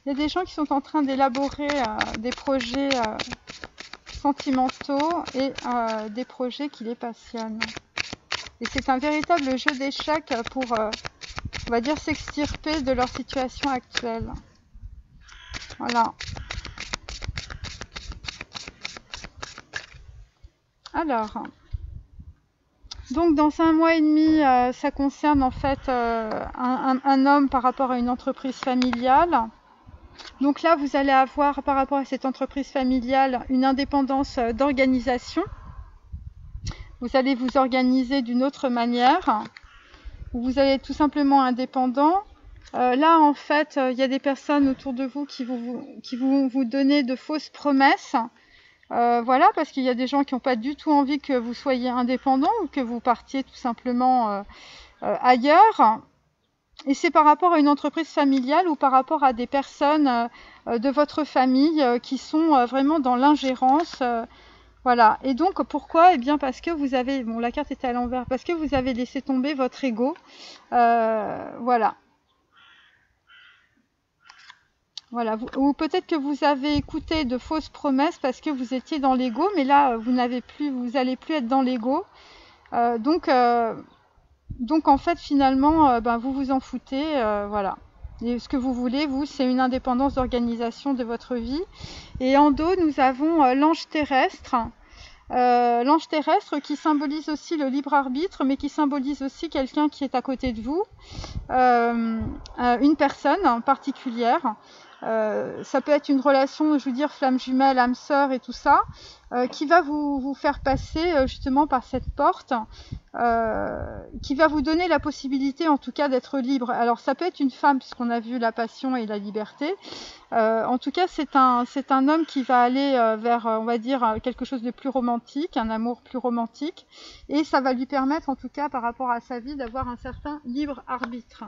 Il y a des gens qui sont en train d'élaborer des projets sentimentaux et des projets qui les passionnent. Et c'est un véritable jeu d'échecs pour on va dire, s'extirper de leur situation actuelle. Voilà. Alors, donc dans 1 mois et demi, ça concerne en fait un homme par rapport à une entreprise familiale. Donc là, vous allez avoir par rapport à cette entreprise familiale une indépendance d'organisation. Vous allez vous organiser d'une autre manière. Vous allez être tout simplement indépendant. Là, en fait, il y a des personnes autour de vous qui vont vous donner de fausses promesses. Voilà, parce qu'il y a des gens qui n'ont pas du tout envie que vous soyez indépendant ou que vous partiez tout simplement ailleurs. Et c'est par rapport à une entreprise familiale ou par rapport à des personnes de votre famille qui sont vraiment dans l'ingérence. Voilà. Et donc, pourquoi? Eh bien, parce que vous avez... Bon, la carte était à l'envers. Parce que vous avez laissé tomber votre ego. Voilà. Voilà. Ou peut-être que vous avez écouté de fausses promesses parce que vous étiez dans l'ego. Mais là, vous n'allez plus être dans l'ego. Donc, en fait, finalement, vous vous en foutez. Voilà. Et ce que vous voulez, vous, c'est une indépendance d'organisation de votre vie. Et en dos, nous avons l'ange terrestre. L'ange terrestre qui symbolise aussi le libre arbitre, mais qui symbolise aussi quelqu'un qui est à côté de vous, une personne particulière. Ça peut être une relation, je veux dire, flamme jumelle, âme sœur et tout ça, qui va vous faire passer justement par cette porte, qui va vous donner la possibilité en tout cas d'être libre. Alors ça peut être une femme puisqu'on a vu la passion et la liberté. En tout cas c'est un homme qui va aller vers, on va dire, quelque chose de plus romantique, un amour plus romantique, et ça va lui permettre en tout cas par rapport à sa vie d'avoir un certain libre arbitre.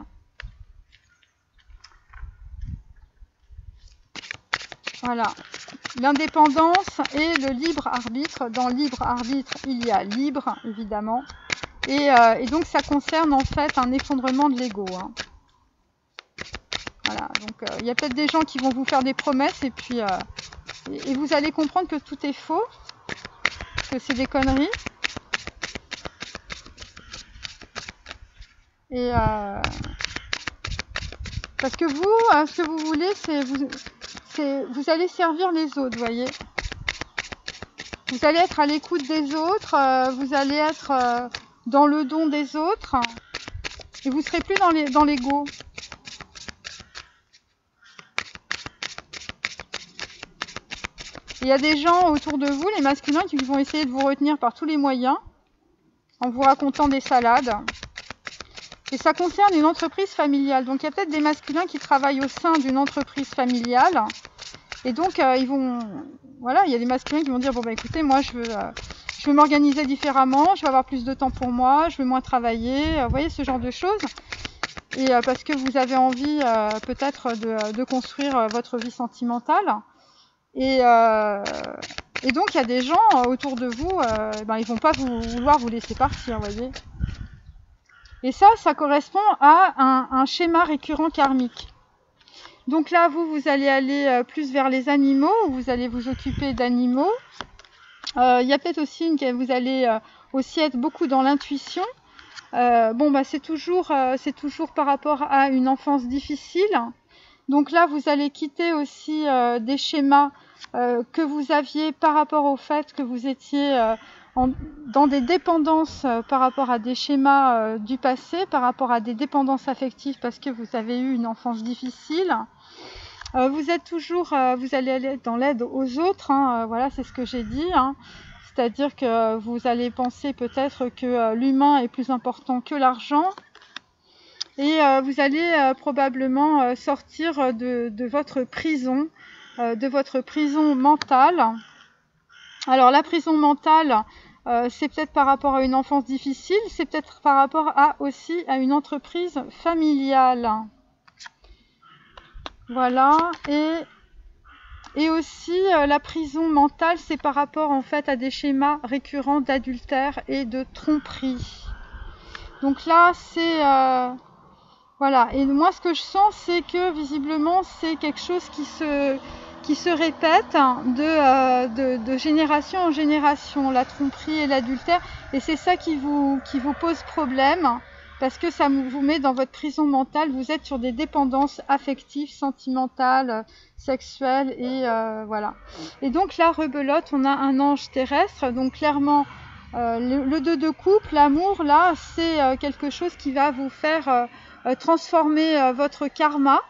Voilà, l'indépendance et le libre arbitre. Dans libre arbitre, il y a libre, évidemment. Et donc, ça concerne en fait un effondrement de l'ego. Hein. Voilà, donc il y a peut-être des gens qui vont vous faire des promesses et puis et vous allez comprendre que tout est faux, que c'est des conneries. Et parce que vous, ce que vous voulez, c'est vous allez servir les autres, vous voyez. Vous allez être à l'écoute des autres, vous allez être dans le don des autres, et vous serez plus dans l'ego. Il y a des gens autour de vous, les masculins, qui vont essayer de vous retenir par tous les moyens, en vous racontant des salades. Et ça concerne une entreprise familiale. Donc il y a peut-être des masculins qui travaillent au sein d'une entreprise familiale. Et donc ils vont... Voilà, il y a des masculins qui vont dire, bon bah écoutez, moi je veux m'organiser différemment, je veux avoir plus de temps pour moi, je veux moins travailler, vous voyez, ce genre de choses. Et parce que vous avez envie peut-être de construire votre vie sentimentale. Et donc il y a des gens autour de vous, ils vont pas vouloir vous laisser partir, vous voyez. Et ça correspond à un schéma récurrent karmique. Donc là, vous allez aller plus vers les animaux, vous allez vous occuper d'animaux. Il y a peut-être aussi vous allez aussi être beaucoup dans l'intuition. C'est toujours par rapport à une enfance difficile. Donc là, vous allez quitter aussi des schémas que vous aviez par rapport au fait que vous étiez dans des dépendances par rapport à des schémas du passé, par rapport à des dépendances affectives parce que vous avez eu une enfance difficile. Vous êtes toujours, vous allez aller dans l'aide aux autres, hein, voilà, c'est ce que j'ai dit. Hein. C'est-à-dire que vous allez penser peut-être que l'humain est plus important que l'argent. Et vous allez probablement sortir de votre prison mentale. Alors la prison mentale, c'est peut-être par rapport à une enfance difficile, c'est peut-être par rapport aussi à une entreprise familiale. Voilà, et aussi la prison mentale, c'est par rapport en fait à des schémas récurrents d'adultère et de tromperie. Donc là, c'est... voilà, et moi ce que je sens, c'est que visiblement, c'est quelque chose qui se répète de génération en génération, la tromperie et l'adultère, et c'est ça qui vous pose problème. parce que ça vous met dans votre prison mentale. Vous êtes sur des dépendances affectives, sentimentales, sexuelles et voilà. Et donc là, rebelote, on a un ange terrestre. Donc clairement, le 2 de coupe, l'amour, là, c'est quelque chose qui va vous faire transformer votre karma.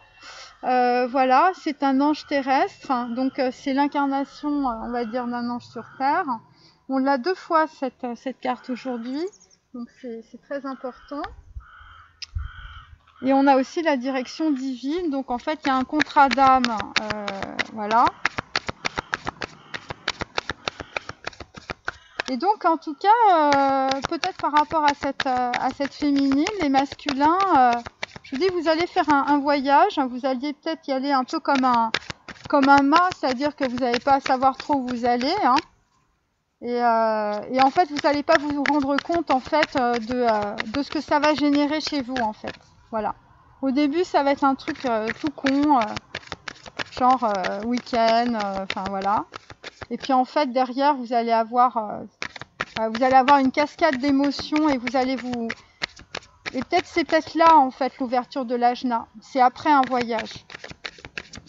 Voilà, c'est un ange terrestre, donc c'est l'incarnation, on va dire, d'un ange sur Terre. On l'a 2 fois cette carte aujourd'hui, donc c'est très important. Et on a aussi la direction divine, donc en fait il y a un contrat d'âme, voilà. Et donc en tout cas, peut-être par rapport à cette féminine, les masculins, je vous dis, vous allez faire un voyage, vous alliez peut-être y aller un peu comme un mât, c'est-à-dire que vous n'allez pas savoir trop où vous allez, hein. Et en fait, vous n'allez pas vous rendre compte en fait de ce que ça va générer chez vous en fait. Voilà. Au début, ça va être un truc tout con, genre week-end, enfin voilà. Et puis en fait, derrière, vous allez avoir une cascade d'émotions et vous allez vous... Et c'est peut-être là en fait l'ouverture de l'ajna. C'est après un voyage.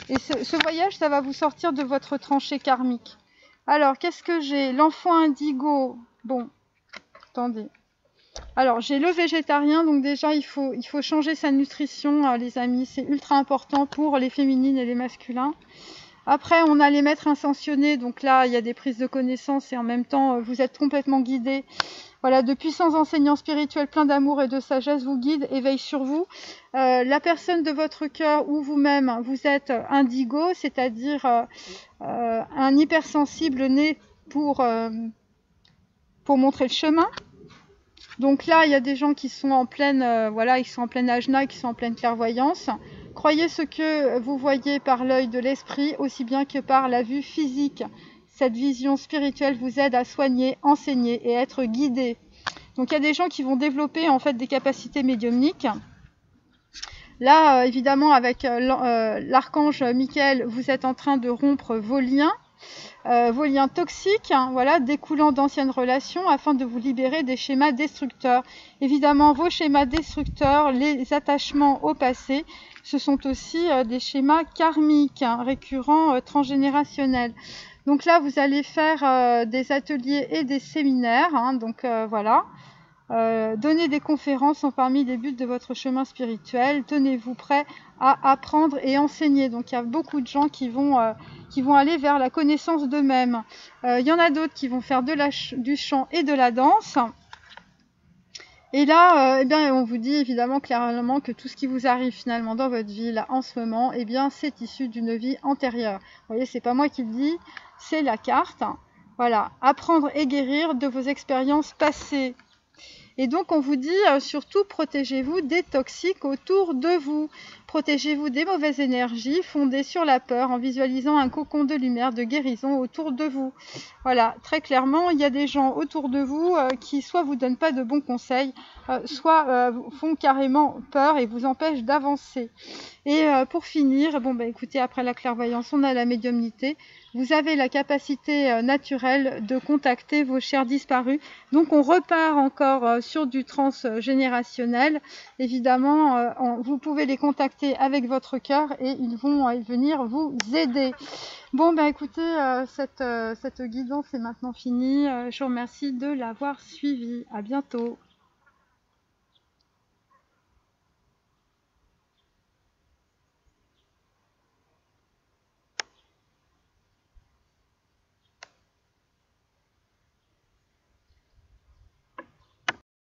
Et ce voyage, ça va vous sortir de votre tranchée karmique. Alors, qu'est-ce que j'ai? L'enfant indigo. Bon, attendez. Alors, j'ai le végétarien, donc déjà, il faut changer sa nutrition, les amis. C'est ultra important pour les féminines et les masculins. Après, on a les maîtres ascensionnés. Donc là, il y a des prises de connaissances et en même temps, vous êtes complètement guidés. Voilà, de puissants enseignants spirituels pleins d'amour et de sagesse vous guident et veillent sur vous. La personne de votre cœur ou vous-même, vous êtes indigo, c'est-à-dire un hypersensible né pour montrer le chemin. Donc là, il y a des gens qui sont en pleine, ils sont en pleine ajna, qui sont en pleine clairvoyance. Croyez ce que vous voyez par l'œil de l'esprit, aussi bien que par la vue physique. Cette vision spirituelle vous aide à soigner, enseigner et être guidé. Donc il y a des gens qui vont développer en fait des capacités médiumniques. Là, évidemment, avec l'archange Michael, vous êtes en train de rompre vos liens toxiques, hein, voilà, découlant d'anciennes relations, afin de vous libérer des schémas destructeurs. Évidemment, vos schémas destructeurs, les attachements au passé, ce sont aussi des schémas karmiques, hein, récurrents, transgénérationnels. Donc là, vous allez faire des ateliers et des séminaires, hein, donc voilà. Donner des conférences sont parmi les buts de votre chemin spirituel. Tenez-vous prêt à apprendre et enseigner. Donc il y a beaucoup de gens qui vont aller vers la connaissance d'eux-mêmes. Il y en a d'autres qui vont faire du chant et de la danse. Et là, on vous dit évidemment clairement que tout ce qui vous arrive finalement dans votre vie là en ce moment, c'est issu d'une vie antérieure. Vous voyez, c'est pas moi qui le dis, c'est la carte. Voilà, apprendre et guérir de vos expériences passées. Et donc on vous dit surtout protégez-vous des toxiques autour de vous. Protégez-vous des mauvaises énergies fondées sur la peur en visualisant un cocon de lumière de guérison autour de vous. Voilà, très clairement, il y a des gens autour de vous qui soit vous donnent pas de bons conseils, soit vous font carrément peur et vous empêchent d'avancer. Et pour finir, écoutez, après la clairvoyance, on a la médiumnité. Vous avez la capacité naturelle de contacter vos chers disparus. Donc on repart encore sur du transgénérationnel. Évidemment, vous pouvez les contacter avec votre cœur et ils vont venir vous aider. Bon, écoutez, cette guidance est maintenant finie. Je vous remercie de l'avoir suivie. À bientôt.